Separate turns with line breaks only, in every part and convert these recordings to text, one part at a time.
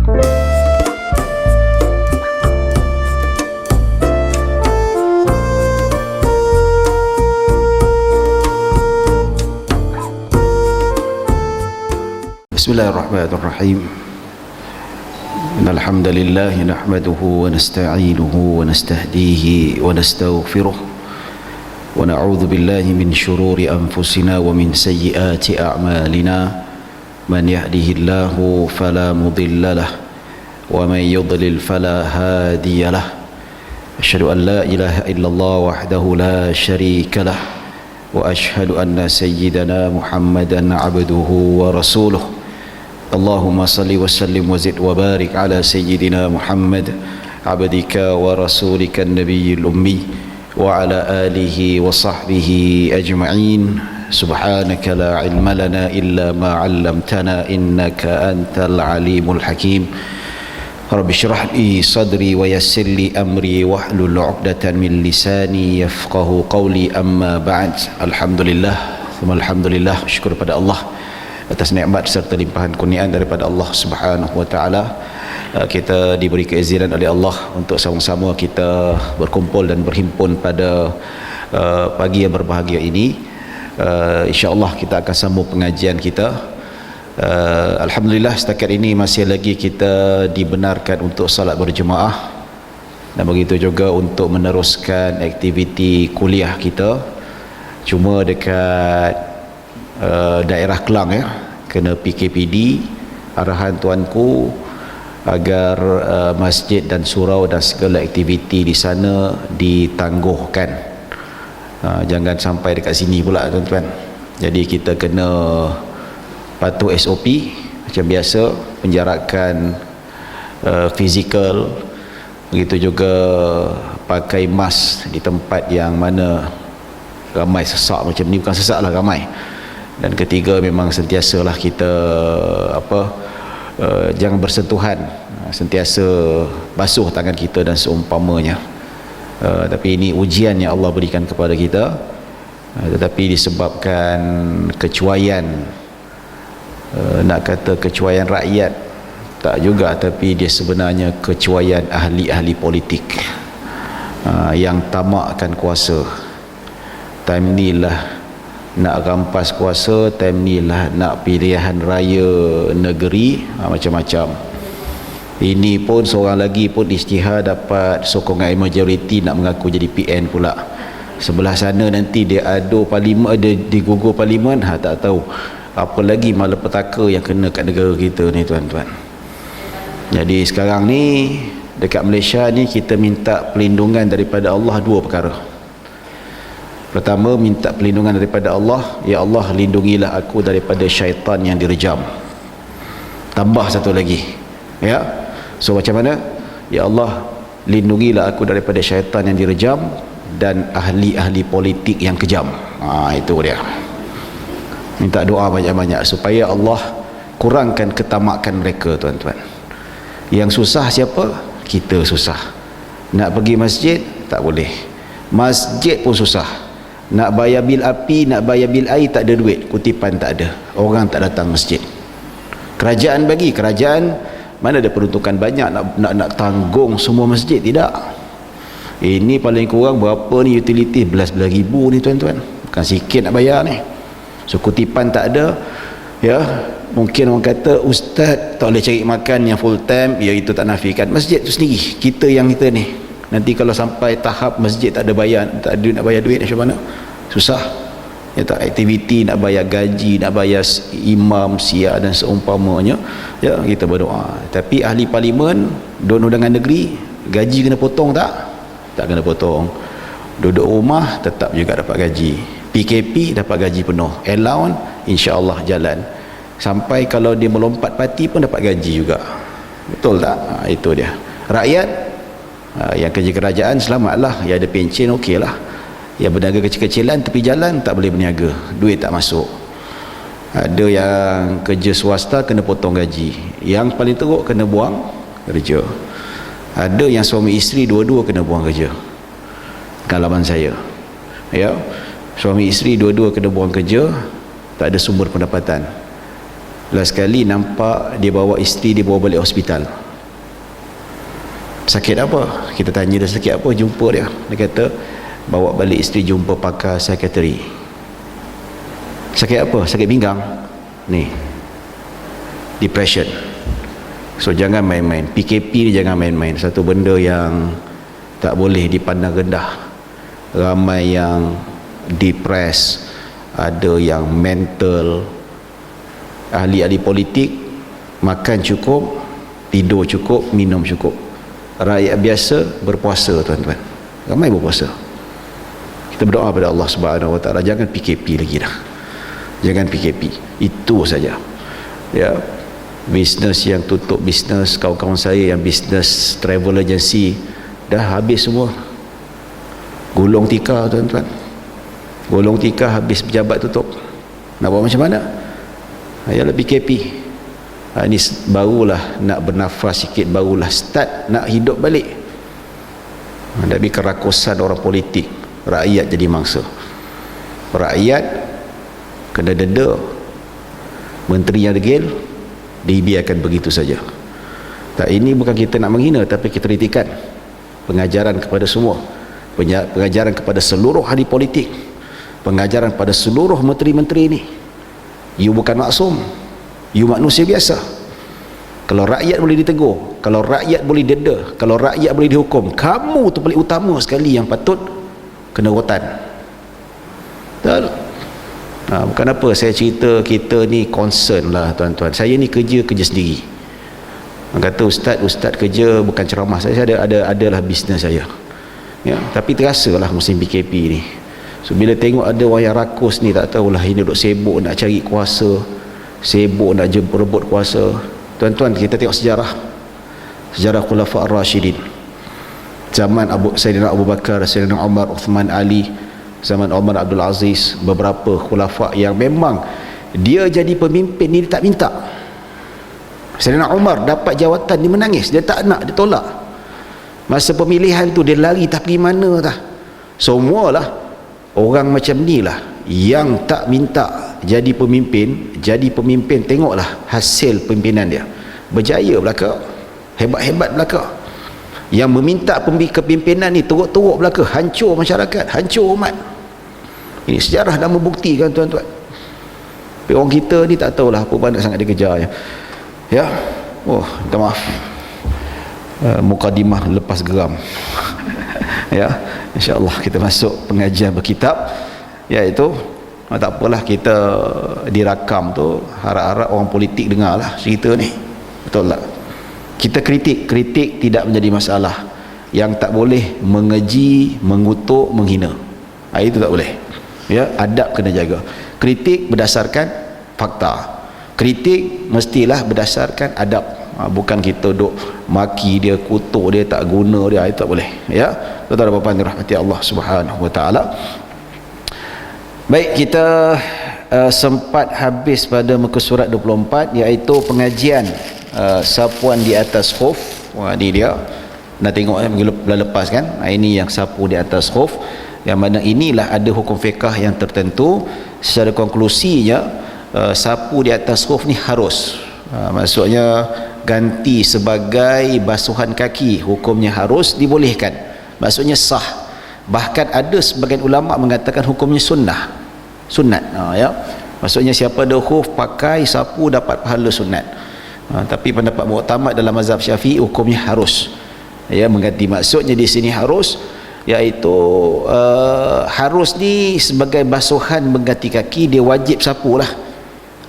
Bismillahirrahmanirrahim. Alhamdulillah nahmaduhu wa nasta'inuhu wa nastahdihi wa nastaghfiruh wa na'udzu billahi min shururi anfusina wa min sayyiati a'malina. Man yahdihillahu fala mudilla lahu wa man yudlil fala hadiya lahu. Asyhadu an la ilaha illallah wahdahu la syarika lahu wa asyhadu anna sayyidana Muhammadan 'abduhu wa rasuluh. Allahumma salli wa sallim wa zid wa barik ala sayyidina Muhammad abdika wa rasulika an-nabiyil ummi wa ala alihi wa sahbihi ajma'in. Subhanaka la ilma lana illa ma 'allamtana innaka antal alimul hakim. Rabbi shrah li sadri wa yassir li amri wahlul 'uqdatan min lisani yafqahu qawli. Amma ba'd. Alhamdulillah, thumma alhamdulillah, syukur pada Allah atas nikmat serta limpahan kurniaan daripada Allah Subhanahu wa taala. Kita diberi keizinan oleh Allah untuk sama-sama kita berkumpul dan berhimpun pada pagi yang berbahagia ini. Insya-Allah kita akan sambung pengajian kita. Alhamdulillah setakat ini masih lagi kita dibenarkan untuk salat berjemaah, dan begitu juga untuk meneruskan aktiviti kuliah kita. Cuma dekat daerah Kelang kena PKPD, arahan tuanku agar masjid dan surau dan segala aktiviti di sana ditangguhkan. Jangan sampai dekat sini pula tuan-tuan. Jadi kita kena patuh SOP macam biasa, penjarakan fizikal, begitu juga pakai mask di tempat yang mana ramai sesak macam ni. Bukan sesak lah, ramai. Dan ketiga, memang sentiasalah kita jangan bersentuhan, sentiasa basuh tangan kita dan seumpamanya. Tapi ini ujian yang Allah berikan kepada kita, tetapi disebabkan kecuaian, nak kata kecuaian rakyat tak juga, tapi dia sebenarnya kecuaian ahli-ahli politik yang tamakkan kuasa. Time ni lah nak rampas kuasa, time ni lah nak pilihan raya negeri, macam-macam. Ini pun seorang lagi pun isytihar dapat sokongan majoriti nak mengaku jadi PN pula. Sebelah sana nanti dia adu parlimen, dia digugur parlimen, tak tahu apa lagi malapetaka yang kena kat negara kita ni tuan-tuan. Jadi sekarang ni dekat Malaysia ni kita minta perlindungan daripada Allah dua perkara. Pertama, minta perlindungan daripada Allah, ya Allah lindungilah aku daripada syaitan yang direjam. Tambah satu lagi, ya. So macam mana? Ya Allah lindungilah aku daripada syaitan yang direjam dan ahli-ahli politik yang kejam. Itu dia. Minta doa banyak-banyak supaya Allah kurangkan ketamakan mereka tuan-tuan. Yang susah siapa? Kita susah. Nak pergi masjid tak boleh. Masjid pun susah. Nak bayar bil api, nak bayar bil air tak ada duit, kutipan tak ada, orang tak datang masjid. Kerajaan bagi, kerajaan mana ada peruntukan banyak nak tanggung semua masjid, tidak. Ini paling kurang berapa ni utility, belas-belas ribu ni tuan-tuan, bukan sikit nak bayar ni. So kutipan tak ada, ya. Mungkin orang kata ustaz tak boleh cari makan yang full time, ya itu tak nafikan masjid tu sendiri. Kita ni nanti kalau sampai tahap masjid tak ada bayar, tak ada nak bayar duit, macam mana? Susah. Ya tak, aktiviti nak bayar gaji, nak bayar imam, siar dan seumpamanya, ya kita berdoa. Tapi ahli parlimen, don undangan negeri, gaji kena potong tak? Tak kena potong. Duduk rumah tetap juga dapat gaji. PKP dapat gaji penuh. Allowance insya-Allah jalan. Sampai kalau dia melompat parti pun dapat gaji juga. Betul tak? Itu dia. Rakyat yang kerja kerajaan selamatlah, yang ada pencen okeylah. Yang berniaga kecil-kecilan tepi jalan tak boleh berniaga, duit tak masuk. Ada yang kerja swasta kena potong gaji, yang paling teruk kena buang kerja. Ada yang suami isteri dua-dua kena buang kerja. Pengalaman saya, ya, suami isteri dua-dua kena buang kerja, tak ada sumber pendapatan. Last kali nampak dia bawa isteri dia bawa balik hospital. Sakit apa? Kita tanya dia sakit apa, jumpa dia. Dia kata bawa balik isteri jumpa pakar psikiatri. Sakit apa? Sakit pinggang. Ni, depression. So jangan main-main. PKP ni jangan main-main. Satu benda yang tak boleh dipandang rendah. Ramai yang depressed, ada yang mental. Ahli-ahli politik makan cukup, tidur cukup, minum cukup. Rakyat biasa berpuasa, tuan-tuan. Ramai berpuasa. Kita berdoa pada Allah Subhanahu Wa Taala, jangan PKP lagi dah. Jangan PKP. Itu saja. Ya. Bisnes yang tutup bisnes, kawan-kawan saya yang bisnes travel agency dah habis semua. Gulung tikar, tuan-tuan. Gulung tikar habis, pejabat tutup. Nak buat macam mana? Ayalah PKP. Ini barulah nak bernafas sikit, barulah start nak hidup balik. Tapi kerakusan orang politik, rakyat jadi mangsa. Rakyat kena denda. Menteri yang degil dibiarkan begitu saja. Tak, ini bukan kita nak menghina, tapi kita kritikan. Pengajaran kepada semua, pengajaran kepada seluruh ahli politik, pengajaran pada seluruh menteri-menteri ini. You bukan maksum, you manusia biasa. Kalau rakyat boleh ditegur, kalau rakyat boleh denda, kalau rakyat boleh dihukum, kamu tu paling utama sekali yang patut kena rotan. Betul? Bukan apa saya cerita, kita ni concern lah, tuan-tuan. Saya ni kerja sendiri. Kata ustaz kerja bukan ceramah. Saya adalah bisnes saya. Ya, tapi terasa lah musim PKP ni. So bila tengok ada orang yang rakus ni, tak tahulah ini duk sibuk nak cari kuasa, sibuk nak berebut kuasa. Tuan-tuan, kita tengok sejarah Khulafa Ar-Rashidin. Zaman Sayyidina Abu Bakar, Sayyidina Umar, Uthman, Ali, zaman Umar Abdul Aziz, beberapa khulafa yang memang dia jadi pemimpin ni dia tak minta. Sayyidina Umar dapat jawatan, dia menangis, dia tak nak, dia tolak. Masa pemilihan tu dia lari, tak pergi mana dah. Semualah orang macam ni lah yang tak minta jadi pemimpin. Tengoklah hasil pimpinan dia, berjaya belaka, hebat-hebat belaka. Yang meminta kepimpinan ni teruk-teruk belaka, hancur masyarakat, hancur umat. Ini sejarah dah membuktikan, tuan-tuan. Tapi orang kita ni tak tahulah apa banyak sangat dia kejar ya. Minta maaf, mukadimah lepas geram. Ya, insya-Allah kita masuk pengajian berkitab, iaitu tak apalah, kita dirakam tu, harap-harap orang politik dengar lah cerita ni. Betul tak? Kita kritik tidak menjadi masalah. Yang tak boleh mengeji, mengutuk, menghina. Itu tak boleh. Ya, adab kena jaga. Kritik berdasarkan fakta. Kritik mestilah berdasarkan adab. Bukan kita duk maki dia, kutuk dia, tak guna dia, itu tak boleh. Ya, tuan-tuan dan puan-puan dirahmati Allah Subhanahu Wa Taala. Baik, kita sempat habis pada muka surat 24, iaitu pengajian sapuan di atas khuf. Ni dia nak tengok bulan lepas kan, ini yang sapu di atas khuf, yang mana inilah ada hukum fiqah yang tertentu. Secara konklusinya, sapu di atas khuf ni harus, maksudnya ganti sebagai basuhan kaki, hukumnya harus, dibolehkan, maksudnya sah. Bahkan ada sebagian ulama mengatakan hukumnya sunat. Ya, maksudnya siapa ada khuf pakai sapu dapat pahala sunat. Tapi pendapat muktamad dalam mazhab Syafi'i hukumnya harus. Ya, mengganti, maksudnya di sini harus, iaitu harus ni sebagai basuhan mengganti kaki, dia wajib sapu lah.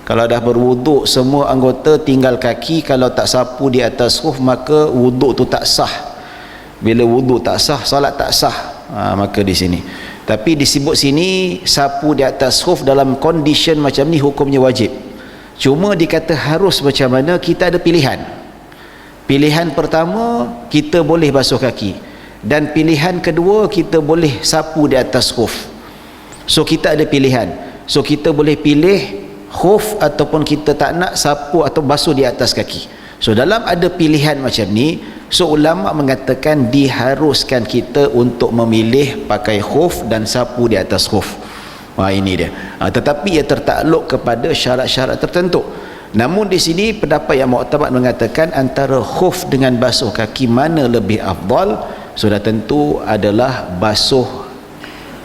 Kalau dah berwuduk semua anggota, tinggal kaki, kalau tak sapu di atas khuf, maka wuduk tu tak sah. Bila wuduk tak sah, solat tak sah. Maka di sini, tapi disebut sini sapu di atas khuf dalam condition macam ni hukumnya wajib. Cuma dikata harus macam mana, kita ada pilihan. Pilihan pertama, kita boleh basuh kaki, dan pilihan kedua, kita boleh sapu di atas khuf. So kita ada pilihan. So kita boleh pilih khuf, ataupun kita tak nak sapu atau basuh di atas kaki. So dalam ada pilihan macam ni, so ulama mengatakan diharuskan kita untuk memilih pakai khuf dan sapu di atas khuf. Ini dia. Tetapi ia tertakluk kepada syarat-syarat tertentu. Namun di sini pendapat yang muktamad mengatakan antara khuf dengan basuh kaki mana lebih afdal, sudah tentu adalah basuh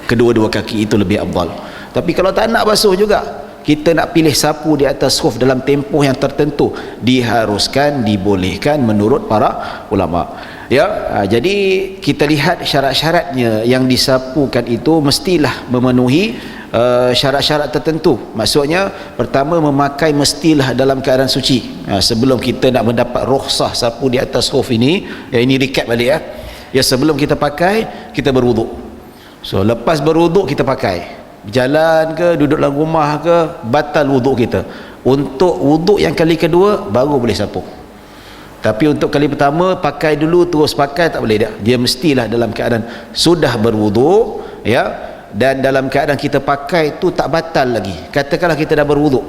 kedua-dua kaki itu lebih afdal. Tapi kalau tak nak basuh juga, kita nak pilih sapu di atas khuf dalam tempoh yang tertentu, diharuskan, dibolehkan menurut para ulama. Ya, jadi kita lihat syarat-syaratnya, yang disapukan itu mestilah memenuhi syarat-syarat tertentu. Maksudnya pertama, memakai mestilah dalam keadaan suci. Sebelum kita nak mendapat rukhsah sapu di atas khuf ini, ini recap balik ya. Ya, sebelum kita pakai, kita berwuduk. So lepas berwuduk kita pakai, berjalan ke, duduk dalam rumah ke, batal wuduk kita. Untuk wuduk yang kali kedua baru boleh sapu. Tapi untuk kali pertama pakai dulu terus pakai tak boleh dah. Dia mestilah dalam keadaan sudah berwuduk, ya, dan dalam keadaan kita pakai tu tak batal lagi. Katakanlah kita dah berwuduk,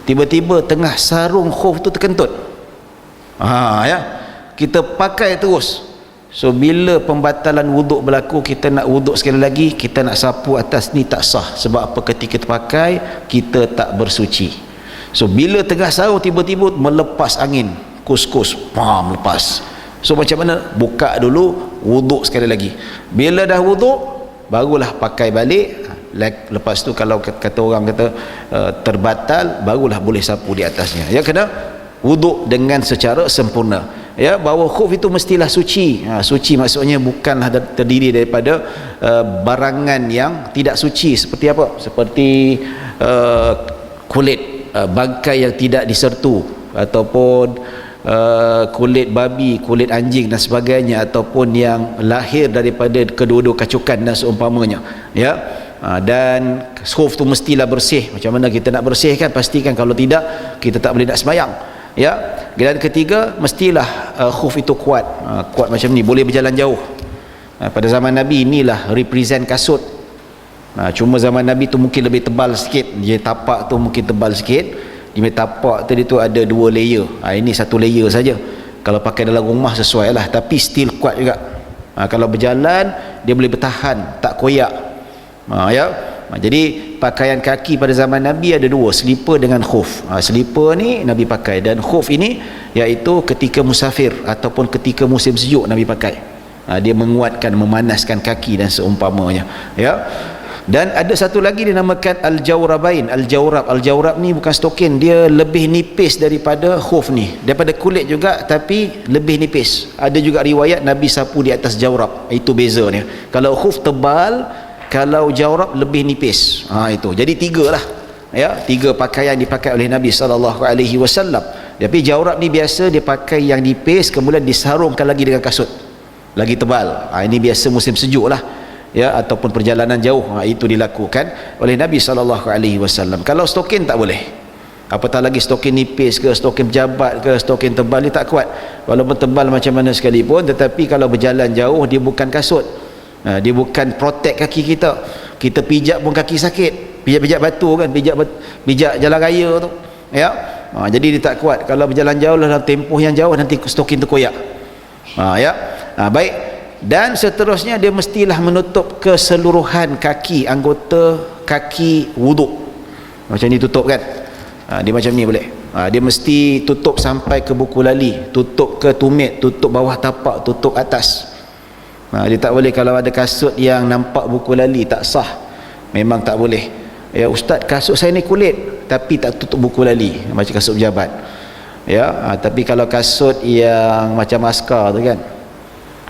tiba-tiba tengah sarung khuf tu terkentut, ya, kita pakai terus. So bila pembatalan wuduk berlaku, kita nak wuduk sekali lagi, kita nak sapu atas ni tak sah. Sebab apa? Ketika kita pakai, kita tak bersuci. So bila tengah sarung tiba-tiba melepas angin, kus-kus, lepas. So macam mana? Buka dulu, wuduk sekali lagi. Bila dah wuduk, barulah pakai balik. Lepas tu kalau kata orang kata terbatal, barulah boleh sapu di atasnya. Ya, kena wuduk dengan secara sempurna. Ya, bahawa khuf itu mestilah suci. Suci maksudnya bukanlah terdiri daripada barangan yang tidak suci. Seperti apa? Seperti kulit bangkai yang tidak disertu, ataupun kulit babi, kulit anjing dan sebagainya, ataupun yang lahir daripada kedua-dua kacukan dan seumpamanya. Ya, dan khuf tu mestilah bersih. Macam mana kita nak bersihkan? Pastikan, kalau tidak kita tak boleh nak sembahyang. Ya, dan ketiga, mestilah khuf itu kuat. Kuat macam ni, boleh berjalan jauh. Pada zaman Nabi inilah represent kasut. Cuma zaman Nabi tu mungkin lebih tebal sikit. Dia tapak tu mungkin tebal sikit. Di tapak tadi tu ada 2 layer. Ini 1 layer saja. Kalau pakai dalam rumah sesuai lah, tapi still kuat juga. Kalau berjalan dia boleh bertahan, tak koyak. Ya. Jadi pakaian kaki pada zaman Nabi ada 2, selipar dengan khuf. Selipar ni Nabi pakai, dan khuf ini iaitu ketika musafir ataupun ketika musim sejuk Nabi pakai. Dia menguatkan, memanaskan kaki dan seumpamanya. Ya. Dan ada satu lagi dinamakan al-jawrabain. Al-jawrab ni bukan stokin, dia lebih nipis daripada khuf ni, daripada kulit juga tapi lebih nipis. Ada juga riwayat Nabi sapu di atas jawrab. Itu bezanya. Kalau khuf tebal, kalau jawrab lebih nipis. Itu. Jadi 3 lah. Ya, 3 pakaian dipakai oleh Nabi SAW. Tapi jawrab ni biasa dia pakai yang nipis, kemudian disarungkan lagi dengan kasut lagi tebal. Ini biasa musim sejuk lah, ya, ataupun perjalanan jauh. Itu dilakukan oleh Nabi SAW. Kalau stokin tak boleh, apatah lagi stokin nipis ke, stokin pejabat ke, stokin tebal ni tak kuat. Walaupun tebal macam mana sekalipun, tetapi kalau berjalan jauh, dia bukan kasut. Dia bukan protect kaki kita. Kita pijak pun kaki sakit, pijak batu kan, pijak jalan raya tu, ya. Jadi dia tak kuat. Kalau berjalan jauh dalam tempoh yang jauh, nanti stokin tu koyak. Ya. Baik. Dan seterusnya, dia mestilah menutup keseluruhan kaki, anggota kaki wuduk. Macam ni tutup kan. Dia macam ni boleh. Dia mesti tutup sampai ke buku lali, tutup ke tumit, tutup bawah tapak, tutup atas. Dia tak boleh kalau ada kasut yang nampak buku lali, tak sah. Memang tak boleh. Ya, ustaz, kasut saya ni kulit tapi tak tutup buku lali, macam kasut pejabat. Ya, tapi kalau kasut yang macam askar tu kan,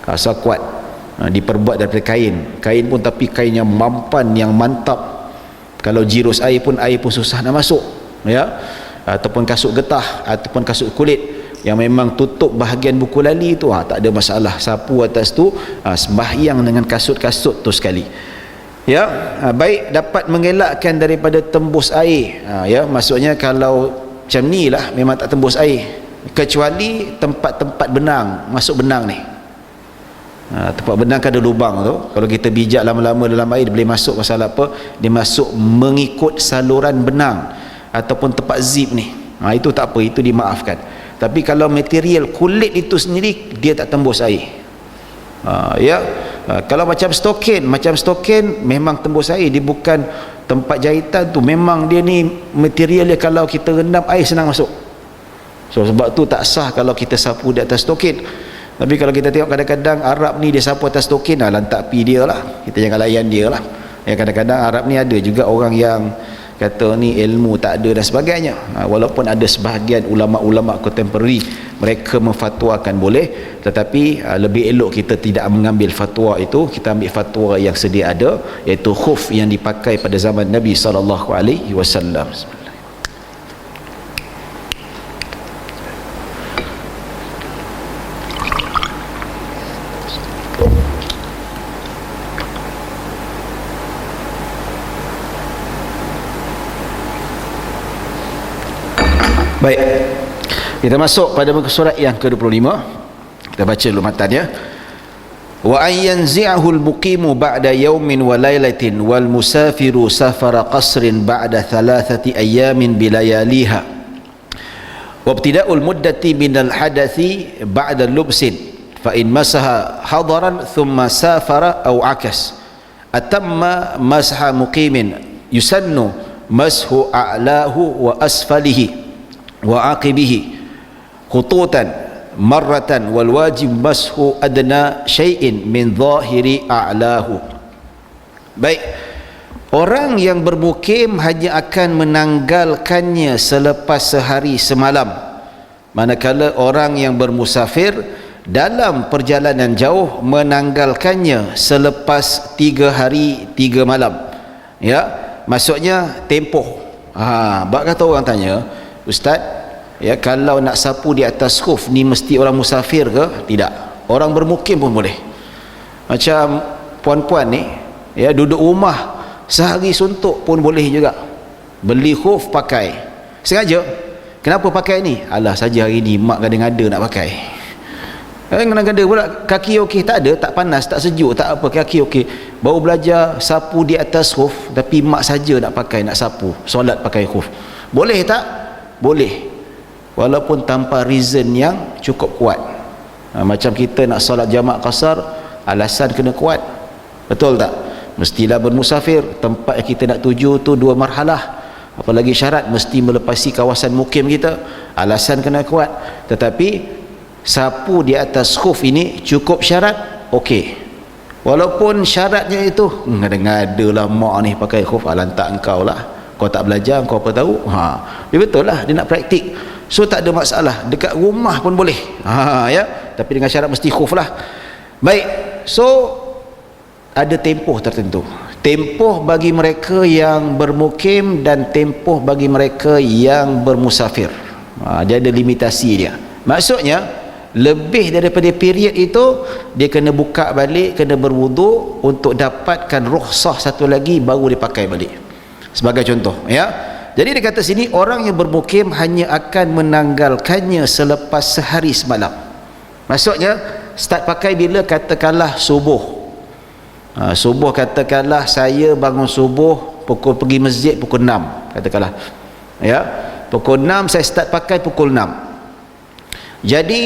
askar kuat, diperbuat daripada kain pun, tapi kain yang mampan, yang mantap. Kalau jirus air pun susah nak masuk. Ya, ataupun kasut getah, ataupun kasut kulit yang memang tutup bahagian buku lali tu, tak ada masalah. Sapu atas tu, sembahyang dengan kasut-kasut tu sekali. Ya, baik, dapat mengelakkan daripada tembus air. Ya, maksudnya kalau macam ni lah memang tak tembus air, kecuali tempat-tempat benang, masuk benang ni. Tempat benang kan ada lubang tu, kalau kita bijak lama-lama dalam air, dia boleh masuk. Masalah apa? Dia masuk mengikut saluran benang ataupun tempat zip ni. Itu tak apa, itu dimaafkan. Tapi kalau material kulit itu sendiri, dia tak tembus air. Ya. Kalau macam stokin memang tembus air. Dia bukan tempat jahitan tu memang dia ni material dia, kalau kita rendam air senang masuk. So sebab tu tak sah kalau kita sapu di atas tokin. Tapi kalau kita tengok kadang-kadang Arab ni dia sapu atas tokin, lantak pi dia lah, kita jangan layan dia lah. Kadang-kadang Arab ni ada juga orang yang kata ni ilmu tak ada dan sebagainya. Walaupun ada sebahagian ulama-ulama contemporary mereka memfatwakan boleh, tetapi lebih elok kita tidak mengambil fatwa itu, kita ambil fatwa yang sedia ada, iaitu khuf yang dipakai pada zaman Nabi SAW. Baik, kita masuk pada muka surat yang ke-25. Kita baca dulu matannya. Wa ayyanzi'ahu al-muqimu ba'da yawmin wa laylatin wal musafiru safara qasrin ba'da 3 ayamin bilayaliha wa ibtida'ul muddati minal hadathi ba'da lubsin fa in masaha hadaran thumma safara aw akas atamma masha muqimin yusannu mashu a'lahu wa asfalihi wa aqibihi khututan marratan wal wajib mashu adna syai'in min zahiri a'lahu. Baik, orang yang bermukim hanya akan menanggalkannya selepas sehari semalam, manakala orang yang bermusafir dalam perjalanan jauh menanggalkannya selepas 3 hari 3 malam. Maksudnya tempoh. Bak kata orang tanya, Ustaz, kalau nak sapu di atas khuf ni mesti orang musafir ke? Tidak, orang bermukim pun boleh. Macam puan-puan ni duduk rumah sehari suntuk pun boleh juga. Beli khuf pakai sengaja. Kenapa pakai ni? Alah saja hari ni mak gada-gada nak pakai. Gada-gada pula kaki okey, tak ada, tak panas, tak sejuk, tak apa, kaki okey. Baru belajar sapu di atas khuf, tapi mak saja nak pakai, nak sapu solat pakai khuf. Boleh tak? Boleh, walaupun tanpa reason yang cukup kuat. Macam kita nak solat jamak qasar, alasan kena kuat, betul tak? Mestilah bermusafir, tempat yang kita nak tuju tu 2 marhalah, apalagi syarat mesti melepasi kawasan mukim kita, alasan kena kuat. Tetapi sapu di atas khuf ini cukup syarat, okey. Walaupun syaratnya itu ngada-ngada lah mak ni pakai khuf, lantak engkau lah, kau tak belajar, kau apa tahu. Dia betul lah, dia nak praktik. So tak ada masalah, dekat rumah pun boleh. Tapi dengan syarat mesti khuf lah. Baik, so ada tempoh tertentu. Tempoh bagi mereka yang bermukim dan tempoh bagi mereka yang bermusafir. Dia ada limitasi dia. Maksudnya lebih daripada period itu dia kena buka balik, kena berwuduk untuk dapatkan rukhsah satu lagi, baru dia pakai balik. Sebagai contoh, jadi dia kata sini orang yang bermukim hanya akan menanggalkannya selepas sehari semalam. Maksudnya start pakai bila? Katakanlah subuh. Subuh, katakanlah saya bangun subuh pergi masjid pukul 6, katakanlah. Pukul 6 saya start pakai pukul 6. Jadi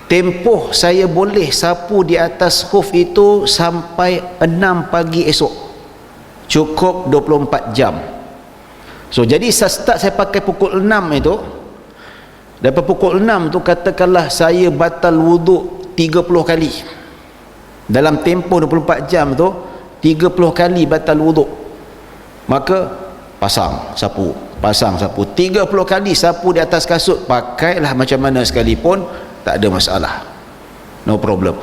tempoh saya boleh sapu di atas khuf itu sampai 6 pagi esok. Cukup 24 jam. So jadi start saya pakai pukul 6 itu, daripada pukul 6 tu katakanlah saya batal wuduk 30 kali. Dalam tempoh 24 jam tu 30 kali batal wuduk. Maka pasang sapu 30 kali sapu di atas kasut, pakailah macam mana sekalipun, tak ada masalah, no problem.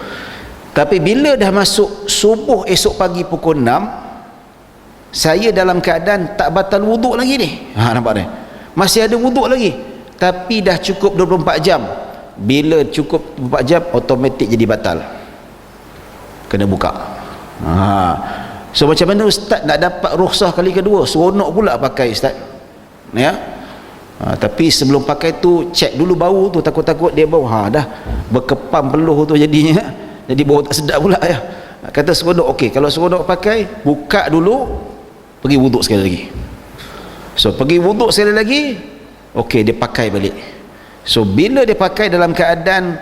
Tapi bila dah masuk subuh esok pagi pukul 6, saya dalam keadaan tak batal wuduk lagi ni. Nampak ni? Masih ada wuduk lagi, tapi dah cukup 24 jam. Bila cukup 24 jam, automatik jadi batal, kena buka. So macam mana ustaz nak dapat rukhsah kali kedua? Seronok pula pakai ustaz. Tapi sebelum pakai tu cek dulu bau tu, takut-takut dia bau. Dah berkepam peluh tu jadinya, jadi bau tak sedap pula ya. Kata seronok, okey, kalau seronok pakai, buka dulu, pergi wuduk sekali lagi. So pergi wuduk sekali lagi, okey, dia pakai balik. So bila dia pakai dalam keadaan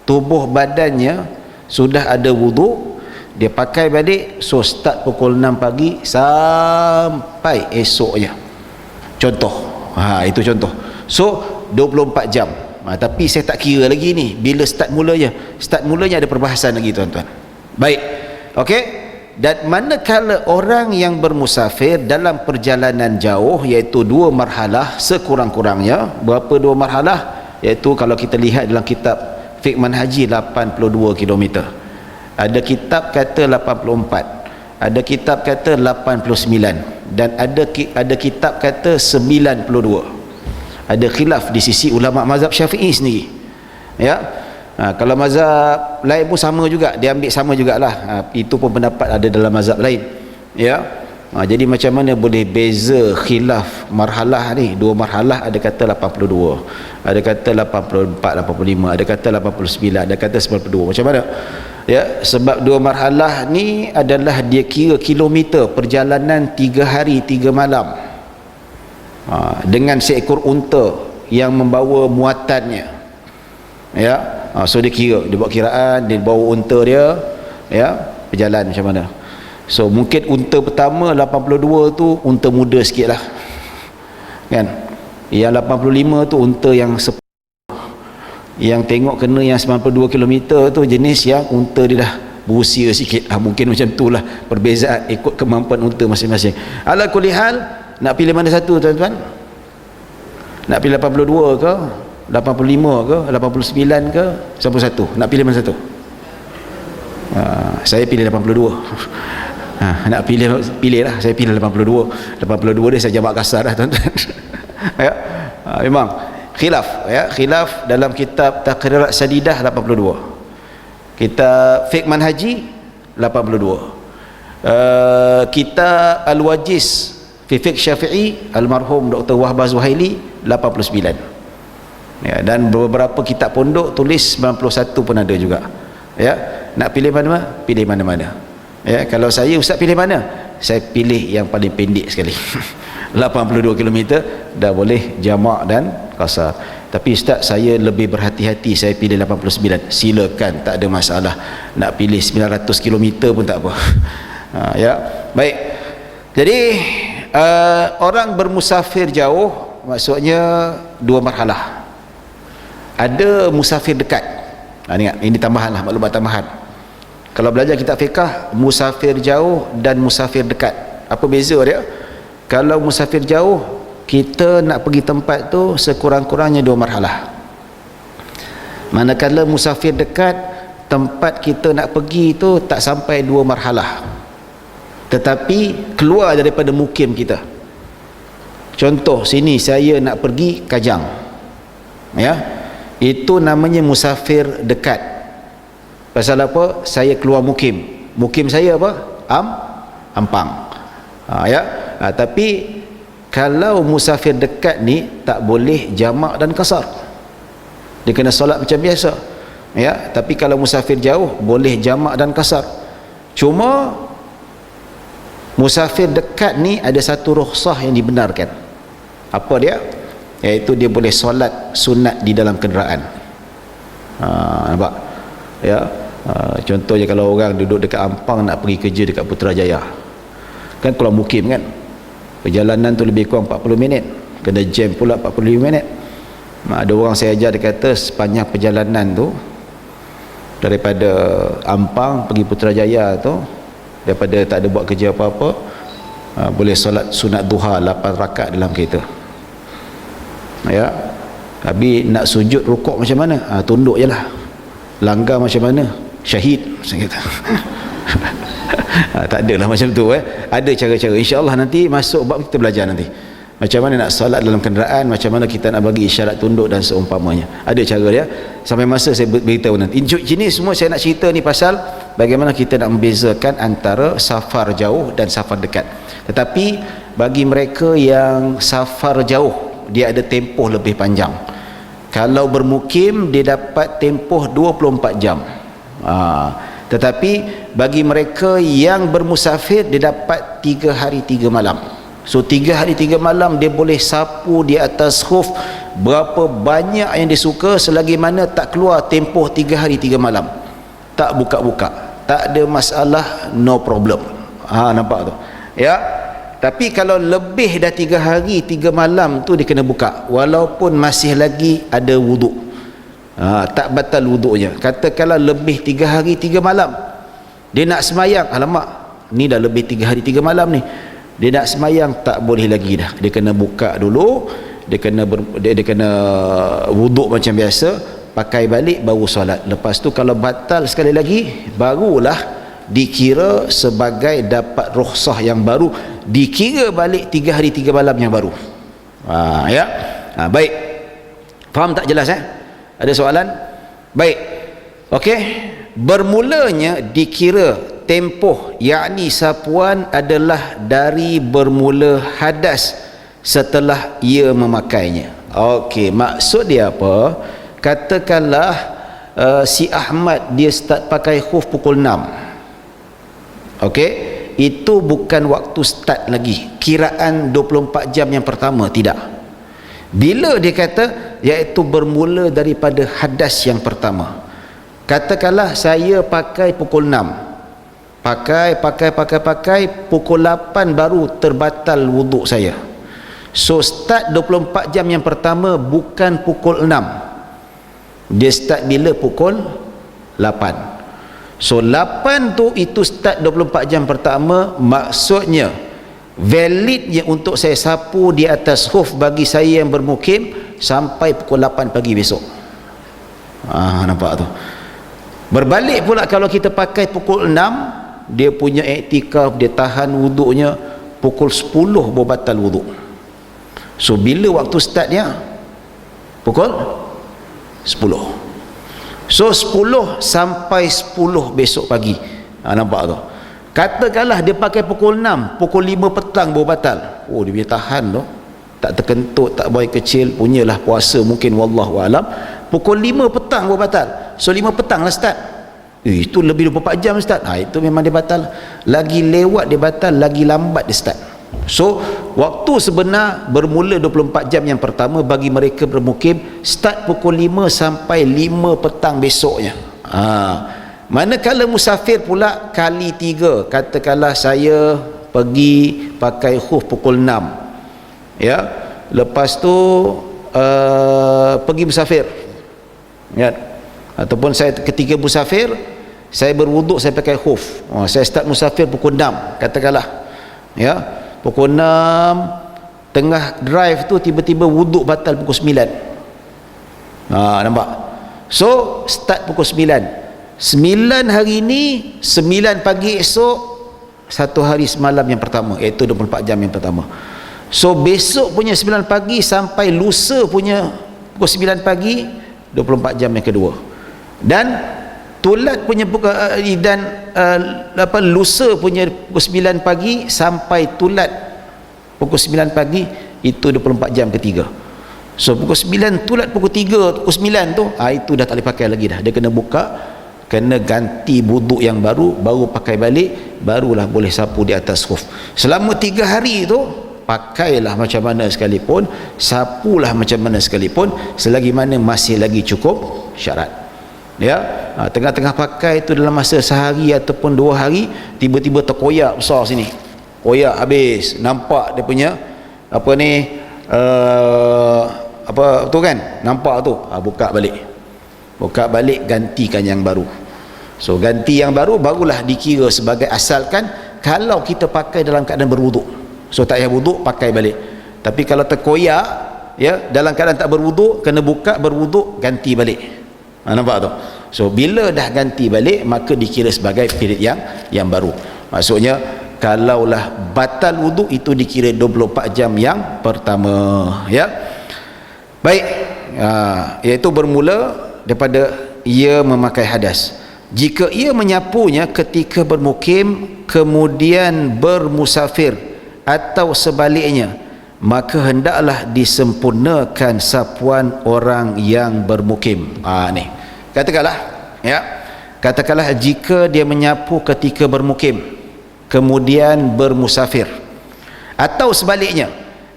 tubuh badannya sudah ada wuduk, dia pakai balik, so start pukul 6 pagi sampai esoknya, contoh. Itu contoh. So 24 jam. Tapi saya tak kira lagi ni bila start mulanya. Start mulanya ada perbahasan lagi tuan-tuan. Baik, okey. Dan manakala orang yang bermusafir dalam perjalanan jauh, iaitu 2 marhalah sekurang-kurangnya. Berapa 2 marhalah? Iaitu kalau kita lihat dalam kitab Fiqh Manhaji 82 km. Ada kitab kata 84, ada kitab kata 89, dan ada kitab kata 92. Ada khilaf di sisi ulama mazhab Syafi'i sendiri. Ya. Kalau mazhab lain pun sama juga, dia ambil sama jugalah. Itu pun pendapat ada dalam mazhab lain. Ya. Jadi macam mana boleh beza khilaf marhalah ni? 2 marhalah, ada kata 82, ada kata 84, 85, ada kata 89, ada kata 92. Macam mana? Ya, sebab 2 marhalah ni adalah dia kira kilometer perjalanan 3 hari 3 malam. Dengan seekor unta yang membawa muatannya. Ya. So dia kira, dia buat kiraan, dia bawa unta dia, ya, berjalan macam mana. So mungkin unta pertama 82 tu unta muda sikit lah, kan. Yang 85 tu unta yang yang tengok kena yang 92 km tu jenis yang unta dia dah berusia sikit. Mungkin macam tu lah perbezaan ikut kemampuan unta masing-masing. Ala kulli hal, nak pilih mana satu tuan-tuan? Nak pilih 82 ke, 85 ke, 89 ke, 91? Nak pilih mana satu? Saya pilih 82. Nak pilih lah, saya pilih 82. 82 dia saya jamak kasar dah tuan-tuan. Ya. Memang khilaf, ya, khilaf dalam kitab Taqrirat Sadidah 82, kitab Fiqh Manhaji 82, kitab Al-Wajiz fi Fiqh Syafi'i almarhum Dr. Wahbah Zuhaili 89, ya, dan beberapa kitab pondok tulis 91 pun ada juga. Ya, nak pilih mana-mana, pilih mana-mana. Ya, kalau saya, ustaz pilih mana? Saya pilih yang paling pendek sekali. 82 km dah boleh jamak dan qasar. Tapi ustaz, saya lebih berhati-hati, saya pilih 89. Silakan, tak ada masalah. Nak pilih 900 km pun tak apa. Ya, baik. Jadi orang bermusafir jauh maksudnya 2 marhalah. Ada musafir dekat. Ingat, ini tambahan lah, maklumat tambahan. Kalau belajar kitab fiqah, musafir jauh dan musafir dekat, apa beza dia? Kalau musafir jauh, kita nak pergi tempat tu sekurang-kurangnya 2 marhalah. Manakala musafir dekat, tempat kita nak pergi tu tak sampai 2 marhalah, tetapi keluar daripada mukim kita. Contoh, sini saya nak pergi Kajang, ya, itu namanya musafir dekat. Pasal apa? Saya keluar mukim. Mukim saya apa? Ampang. Ya. Tapi kalau musafir dekat ni tak boleh jamak dan qasar. Dia kena solat macam biasa. Ya, tapi kalau musafir jauh boleh jamak dan qasar. Cuma musafir dekat ni ada satu rukhsah yang dibenarkan. Apa dia? Iaitu dia boleh solat sunat di dalam kenderaan. Nampak? Ya. Contohnya kalau orang duduk dekat Ampang nak pergi kerja dekat Putrajaya, kan keluar mukim kan, perjalanan tu lebih kurang 40 minit, kena jam pula 45 minit. Ada orang saya ajar, dia kata sepanjang perjalanan tu daripada Ampang pergi Putrajaya tu, daripada tak ada buat kerja apa-apa, boleh solat sunat duha 8 rakaat dalam kereta. Ya. Habis nak sujud rukuk macam mana? Tunduk je lah. Langgar macam mana? Syahid, saya kata. Tak adalah macam tu. Ada cara-cara, insyaAllah nanti masuk bab kita belajar nanti macam mana nak solat dalam kenderaan, macam mana kita nak bagi isyarat tunduk dan seumpamanya. Ada cara dia. Sampai masa saya beritahu nanti. Ini semua saya nak cerita ni pasal bagaimana kita nak membezakan antara safar jauh dan safar dekat. Tetapi bagi mereka yang safar jauh, dia ada tempoh lebih panjang. Kalau bermukim, dia dapat tempoh 24 jam. Tetapi bagi mereka yang bermusafir, dia dapat 3 hari 3 malam. So 3 hari 3 malam dia boleh sapu di atas khuf berapa banyak yang dia suka, selagi mana tak keluar tempoh 3 hari 3 malam. Tak buka-buka, tak ada masalah, no problem. Nampak tu ya. Tapi kalau lebih dah 3 hari 3 malam tu dia kena buka walaupun masih lagi ada wuduk. Tak batal wuduknya. Katakanlah lebih 3 hari 3 malam dia nak semayang, alamak ni dah lebih 3 hari 3 malam ni, dia nak semayang, tak boleh lagi dah, dia kena buka dulu, dia kena wuduk macam biasa, pakai balik baru solat. Lepas tu kalau batal sekali lagi barulah dikira sebagai dapat rukhsah yang baru, dikira balik 3 hari 3 malam yang baru. Ya. Baik, faham tak? Jelas ada soalan? Baik, okey. Bermulanya dikira tempoh, yakni sapuan adalah dari bermula hadas setelah ia memakainya. Okey, maksud dia apa? Katakanlah si Ahmad dia start pakai khuf pukul 6. Okey, itu bukan waktu start lagi, kiraan 24 jam yang pertama, tidak. Bila dia kata, iaitu bermula daripada hadas yang pertama. Katakanlah saya pakai pukul 6, pakai pukul 8 baru terbatal wuduk saya. So start 24 jam yang pertama bukan pukul 6, dia start bila? Pukul 8. So 8 tu itu start 24 jam pertama, maksudnya validnya untuk saya sapu di atas khuf bagi saya yang bermukim sampai pukul 8 pagi besok. Nampak tu? Berbalik pula kalau kita pakai pukul 6, dia punya iktikaf, dia tahan wuduknya, pukul 10 baru batal wuduk. So bila waktu startnya? Pukul 10. So 10 sampai 10 besok pagi. Nampak tu? Katakanlah dia pakai pukul 6, pukul 5 petang baru batal. Oh, dia boleh tahan tu, tak terkentut, tak buai kecil, punyalah puasa mungkin, wallahu alam. Pukul 5 petang baru batal. So 5 petang lah start. Itu lebih 24 jam start. Itu memang dia batal. Lagi lewat dia batal, lagi lambat dia start. So waktu sebenar bermula 24 jam yang pertama bagi mereka bermukim, start pukul 5 sampai 5 petang besoknya. Manakala musafir pula kali 3, katakanlah saya pergi pakai khuf pukul 6 ya, lepas tu pergi musafir ya, ataupun saya ketika musafir saya berwuduk, saya pakai khuf, saya start musafir pukul 6 katakanlah ya, pukul 6 tengah drive tu tiba-tiba wuduk batal pukul 9. Nampak? So start pukul 9 hari ni, 9 pagi esok, 1 hari semalam yang pertama, iaitu 24 jam yang pertama. So besok punya 9 pagi sampai lusa punya pukul 9 pagi, 24 jam yang kedua. Dan tulat punya lusa punya pukul 9 pagi sampai tulat pukul 9 pagi, itu 24 jam ketiga. So pukul 9 tulat pukul 3, pukul 9 tu, itu dah tak boleh pakai lagi dah. Dia kena buka, kena ganti wuduk yang baru, baru pakai balik, barulah boleh sapu di atas khuf. Selama 3 hari tu pakailah macam mana sekalipun, sapulah macam mana sekalipun, selagi mana masih lagi cukup syarat ya. Tengah-tengah pakai tu dalam masa sehari ataupun 2 hari, tiba-tiba terkoyak besar sini, koyak habis, nampak dia punya apa ni, apa tu kan, nampak tu, buka balik, gantikan yang baru. So ganti yang baru, barulah dikira sebagai, asalkan kalau kita pakai dalam keadaan berwuduk, so tak payah wuduk, pakai balik. Tapi kalau terkoyak ya, dalam keadaan tak berwuduk, kena buka, berwuduk, ganti balik. Nampak tu? So bila dah ganti balik, maka dikira sebagai period yang baru. Maksudnya kalaulah batal wuduk, itu dikira 24 jam yang pertama ya. Baik, iaitu bermula daripada ia memakai hadas. Jika ia menyapunya ketika bermukim kemudian bermusafir atau sebaliknya, maka hendaklah disempurnakan sapuan orang yang bermukim. Ni katakanlah ya, katakanlah jika dia menyapu ketika bermukim kemudian bermusafir, atau sebaliknya,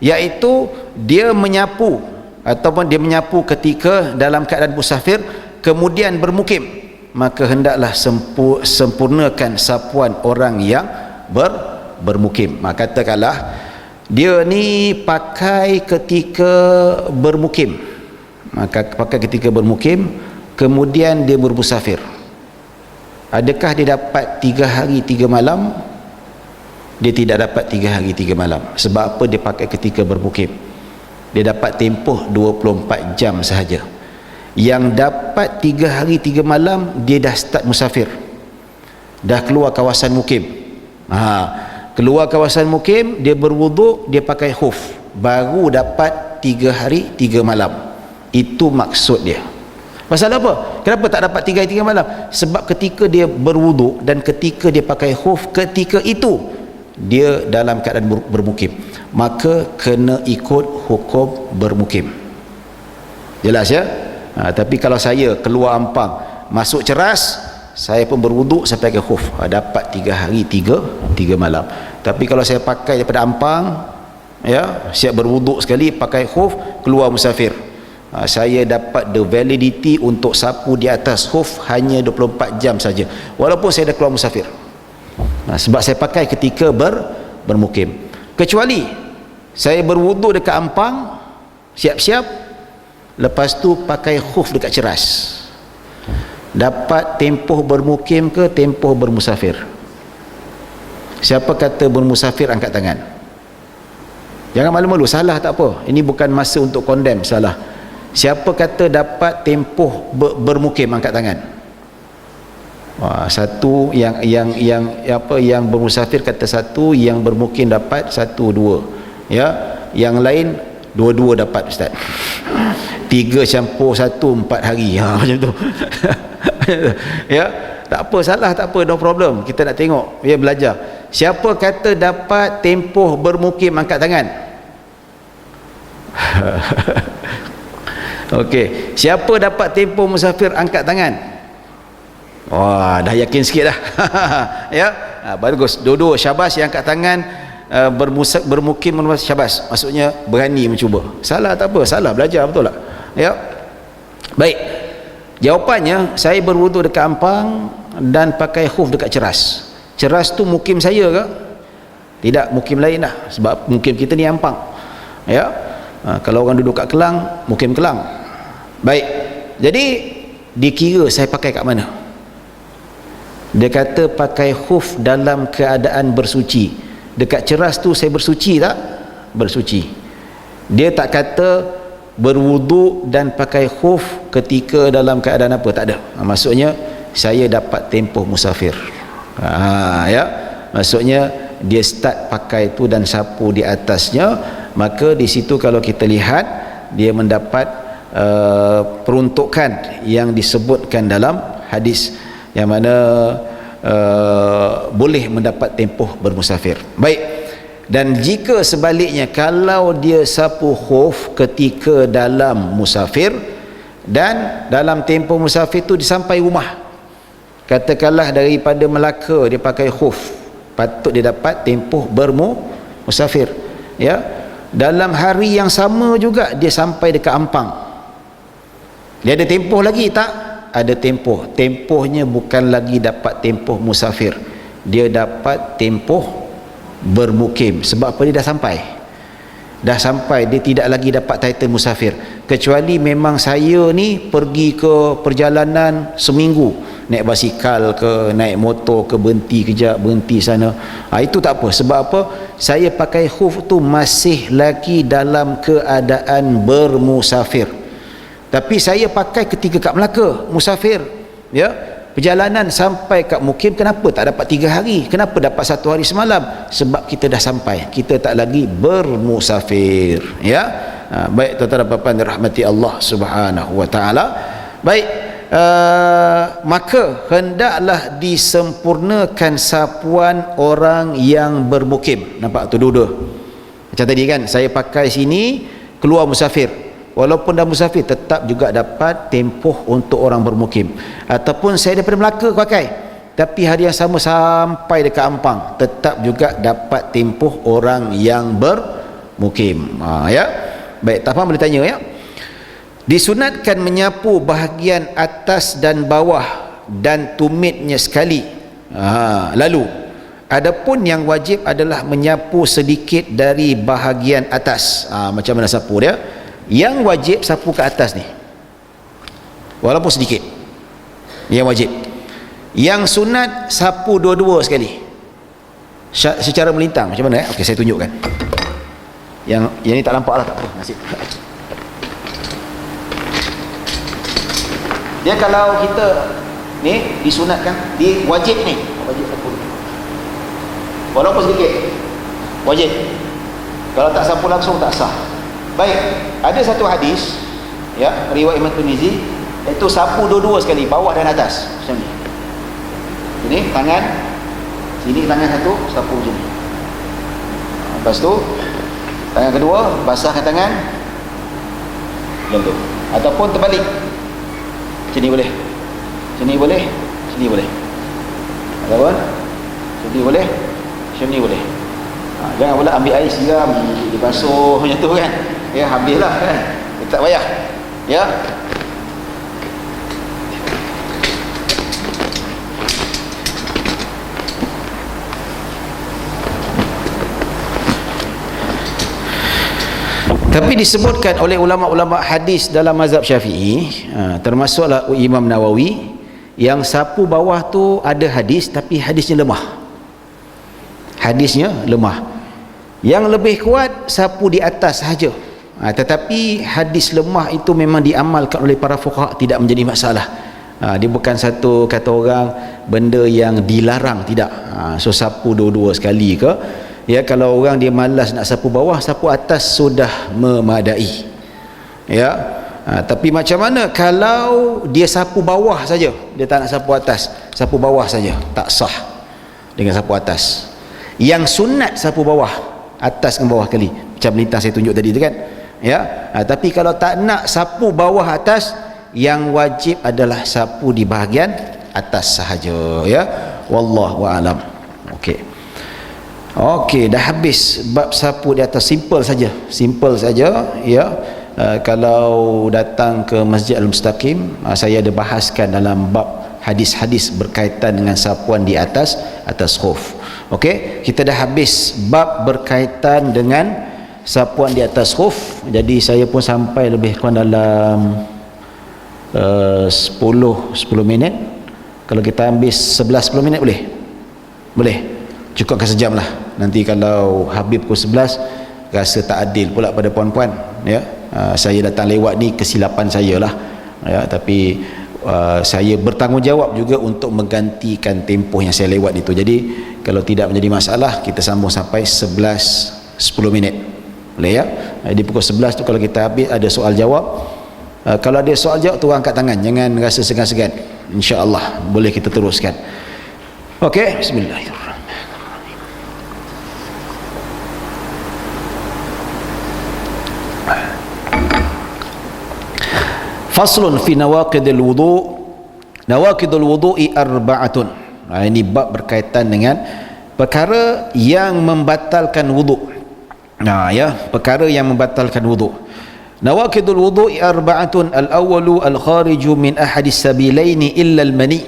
iaitu dia menyapu ataupun dia menyapu ketika dalam keadaan musafir kemudian bermukim. maka hendaklah sempurnakan sapuan orang yang bermukim. Maka katakanlah dia ni pakai ketika bermukim, maka pakai ketika bermukim, kemudian dia bermusafir. Adakah dia dapat 3 hari 3 malam? Dia tidak dapat 3 hari 3 malam. Sebab apa? Dia pakai ketika bermukim. Dia dapat tempoh 24 jam sahaja. Yang dapat 3 hari 3 malam, dia dah start musafir, dah keluar kawasan mukim. Keluar kawasan mukim, dia berwuduk, dia pakai khuf, baru dapat 3 hari 3 malam. Itu maksud dia. Pasal apa? Kenapa tak dapat 3 hari 3 malam? Sebab ketika dia berwuduk dan ketika dia pakai khuf, ketika itu dia dalam keadaan bermukim, maka kena ikut hukum bermukim. Jelas ya? Tapi kalau saya keluar Ampang, masuk Ceras, saya pun berwuduk, saya pakai khuf, dapat 3 hari 3 malam. Tapi kalau saya pakai daripada Ampang, ya, siap berwuduk sekali, pakai khuf, keluar musafir, saya dapat the validity untuk sapu di atas khuf hanya 24 jam saja, walaupun saya dah keluar musafir. Sebab saya pakai ketika bermukim. Kecuali saya berwuduk dekat Ampang, siap-siap, lepas tu pakai khuf dekat Ceras, dapat tempoh bermukim ke tempoh bermusafir? Siapa kata bermusafir angkat tangan? Jangan malu-malu, salah tak apa, ini bukan masa untuk condemn, salah. Siapa kata dapat tempoh bermukim angkat tangan? Satu yang bermusafir kata satu, yang bermukim dapat 1, 2, ya, yang lain 2 dapat Ustaz. 3 campur 1 4 hari, macam tu. Ya, tak apa, salah tak apa, no problem, kita nak tengok, ya, belajar. Siapa kata dapat tempoh bermukim angkat tangan? Okey, siapa dapat tempoh musafir angkat tangan? Wah, dah yakin sikit dah. Ya, bagus, dua-dua syabas yang angkat tangan. Bermukim syabas, maksudnya berani mencuba. Salah tak apa, salah, belajar, betul tak? Ya, baik. Jawapannya, saya berwuduk dekat Ampang dan pakai khuf dekat Ceras. Ceras tu mukim saya ke? Tidak, mukim lain dah, sebab mukim kita ni Ampang, ya. Kalau orang duduk kat Kelang, mukim Kelang. Baik, jadi dikira saya pakai kat mana? Dia kata pakai khuf dalam keadaan bersuci. Dekat Ceras tu saya bersuci tak? Bersuci. Dia tak kata berwuduk dan pakai khuf ketika dalam keadaan apa, tak ada. Maksudnya saya dapat tempoh musafir. Ya, maksudnya dia start pakai tu dan sapu di atasnya, maka di situ kalau kita lihat dia mendapat peruntukan yang disebutkan dalam hadis, yang mana boleh mendapat tempoh bermusafir. Baik, dan jika sebaliknya, kalau dia sapu khuf ketika dalam musafir dan dalam tempoh musafir tu dia sampai rumah, katakanlah daripada Melaka dia pakai khuf, patut dia dapat tempoh bermusafir, ya. Dalam hari yang sama juga dia sampai dekat Ampang, dia ada tempoh lagi tak? Ada tempoh. Tempohnya bukan lagi dapat tempoh musafir, dia dapat tempoh bermukim. Sebab apa? Dia dah sampai, dia tidak lagi dapat title musafir. Kecuali memang saya ni pergi ke perjalanan seminggu, naik basikal ke, naik motor ke, berhenti kejap, berhenti sana, itu tak apa. Sebab apa? Saya pakai khuf tu masih lagi dalam keadaan bermusafir. Tapi saya pakai ketika kat Melaka, musafir, ya, perjalanan sampai kat mukim. Kenapa tak dapat 3 hari? Kenapa dapat 1 hari semalam? Sebab kita dah sampai, kita tak lagi bermusafir, ya. Baik tuan-tuan dan puan-puan dirahmati Allah Subhanahu wa taala. Baik, maka hendaklah disempurnakan sapuan orang yang bermukim. Nampak tu dua-dua. Macam tadi kan, saya pakai sini, keluar musafir, walaupun dah musafir tetap juga dapat tempoh untuk orang bermukim. Ataupun saya daripada Melaka pakai, tapi hari yang sama sampai dekat Ampang, tetap juga dapat tempoh orang yang bermukim. Ya, baik, tak faham boleh tanya, ya. Disunatkan menyapu bahagian atas dan bawah dan tumitnya sekali. Lalu adapun yang wajib adalah menyapu sedikit dari bahagian atas. Macam mana sapu dia? Yang wajib sapu ke atas ni, walaupun sedikit, yang wajib. Yang sunat sapu dua-dua sekali secara melintang. Macam mana? Okey, saya tunjukkan. Yang ni tak nampak lah, tak apa, nasib. Dia kalau kita ni disunatkan, dia wajib ni, wajib sapu walaupun sedikit, wajib. Kalau tak sapu langsung tak sah. Baik, ada satu hadis ya, riwayat Imam Tirmizi, iaitu sapu dua-dua sekali, bawah dan atas, macam ni. Ini tangan sini, tangan satu sapu macam ni. Lepas tu tangan kedua basahkan tangan macam tu, ataupun terbalik. Macam ni boleh, sini boleh, sini boleh, ataupun sini boleh, macam ni boleh. Jangan pula ambil air siram dibasuh macam tu kan, ya, habislah kan, tak payah ya. Tapi disebutkan oleh ulama-ulama hadis dalam mazhab Syafi'i, termasuklah Imam Nawawi, yang sapu bawah tu ada hadis tapi hadisnya lemah. Hadisnya lemah. Yang lebih kuat sapu di atas sahaja. Tetapi hadis lemah itu memang diamalkan oleh para fuqaha, tidak menjadi masalah. Dia bukan satu, kata orang, benda yang dilarang, tidak. So sapu dua-dua sekali ke, ya, kalau orang dia malas nak sapu bawah, sapu atas sudah memadai, ya. Tapi macam mana kalau dia sapu bawah saja, dia tak nak sapu atas, sapu bawah saja, tak sah dengan sapu atas. Yang sunat sapu bawah, atas dengan bawah kali, macam melintang saya tunjuk tadi tu kan, ya. Tapi kalau tak nak sapu bawah atas, yang wajib adalah sapu di bahagian atas sahaja, ya. Wallahu a'lam. Okey, dah habis bab sapu di atas. Simple saja, simple saja, ya. Kalau datang ke Masjid Al-Mustaqim, saya ada bahaskan dalam bab hadis-hadis berkaitan dengan sapuan di atas khuf. Okey, kita dah habis bab berkaitan dengan sapuan di atas khuf. Jadi saya pun sampai lebih kurang dalam 10 minit. Kalau kita ambil 11-10 minit boleh? Boleh. Cukupkan sejam lah. Nanti kalau habis pukul 11 rasa tak adil pula pada puan-puan, ya. Saya datang lewat ni kesilapan saya lah, ya. Tapi saya bertanggungjawab juga untuk menggantikan tempoh yang saya lewat itu. Jadi kalau tidak menjadi masalah, kita sambung sampai 11-10 minit, boleh, ya. Di pukul 11 tu kalau kita habis ada soal jawab, kalau ada soal jawab tu angkat tangan, jangan rasa segan-segan. InsyaAllah boleh kita teruskan. Okey, bismillahirrahmanirrahim. Faslun fi nawaqidil wudu'. Nawaqidul wudu'i arba'atun. Ini bab berkaitan dengan perkara yang membatalkan wudu'. Ya, perkara yang membatalkan wudu'. Nawaqidul wudu'i arba'atun. Al-awwalu al-khariju min ahadis sabilaini illa al-mani.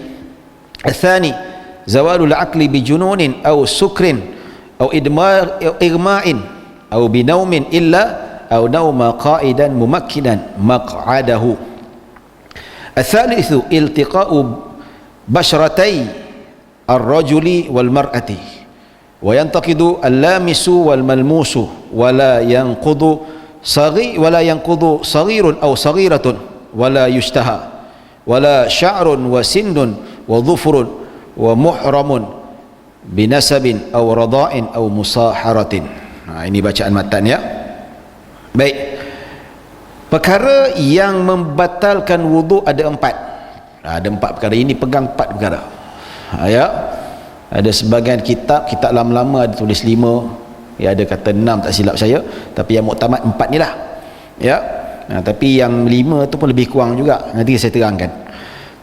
Al-thani zawalul aqli bi jununin aw sukrin aw igma'in aw binaumin illa aw nauma qa'idan mumakkinan maq'adahu. الثالث التقاء بشرتي الرجل والمرأة وينتقد اللامس والملموس ولا ينقض صغير أو صغيرة ولا يشتهى ولا شعر وسن وظفر ومحرم بنسب أو رضاء أو مصاحرة. Ini bacaan matan, ya. Baik. Perkara yang membatalkan wudu ada 4. Ada 4 perkara. Ini pegang 4 perkara. Ya. Ada sebagian kitab lama-lama ada tulis 5. Ya, ada kata 6 tak silap saya. Tapi yang muktamad 4 ni lah. Ya. Tapi yang 5 tu pun lebih kurang juga. Nanti saya terangkan.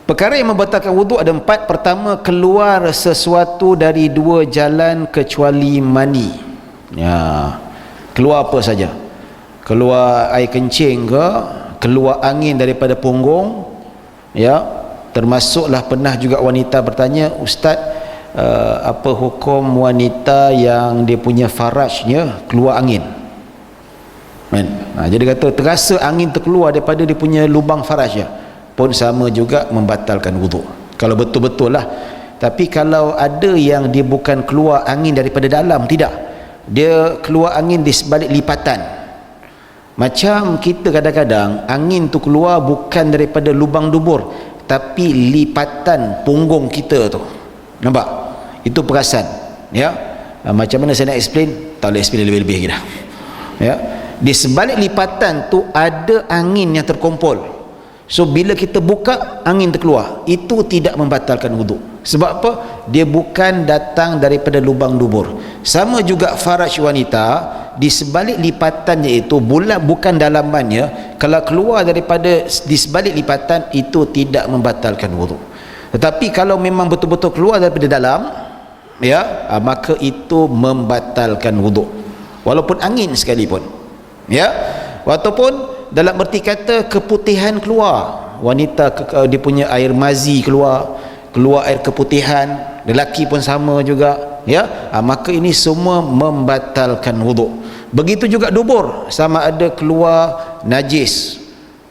Perkara yang membatalkan wudu ada 4. Pertama, keluar sesuatu dari 2 jalan kecuali mani. Ya. Keluar apa saja. Keluar air kencing ke, keluar angin daripada punggung, ya, termasuklah pernah juga wanita bertanya, Ustaz, apa hukum wanita yang dia punya farajnya keluar angin, kan? Jadi kata terasa angin terkeluar daripada dia punya lubang farajnya, pun sama juga membatalkan wuduk kalau betul-betul lah. Tapi kalau ada yang dia bukan keluar angin daripada dalam, tidak, dia keluar angin di sebalik lipatan. Macam kita kadang-kadang angin tu keluar bukan daripada lubang dubur, tapi lipatan punggung kita tu, nampak? Itu perasan, ya. Macam mana saya nak explain? Tak boleh explain lebih-lebih lagi dah, ya. Di sebalik lipatan tu ada angin yang terkumpul, so bila kita buka angin terkeluar, itu tidak membatalkan wuduk. Sebab apa? Dia bukan datang daripada lubang dubur. Sama juga faraj wanita, di sebalik lipatannya itu bukan dalamannya, kalau keluar daripada di sebalik lipatan, itu tidak membatalkan wuduk. Tetapi kalau memang betul-betul keluar daripada dalam, ya, maka itu membatalkan wuduk, walaupun angin sekalipun, ya. Walaupun dalam erti kata keputihan keluar, wanita dia punya air mazi keluar air keputihan, lelaki pun sama juga, ya, maka ini semua membatalkan wuduk. Begitu juga dubur, sama ada keluar najis,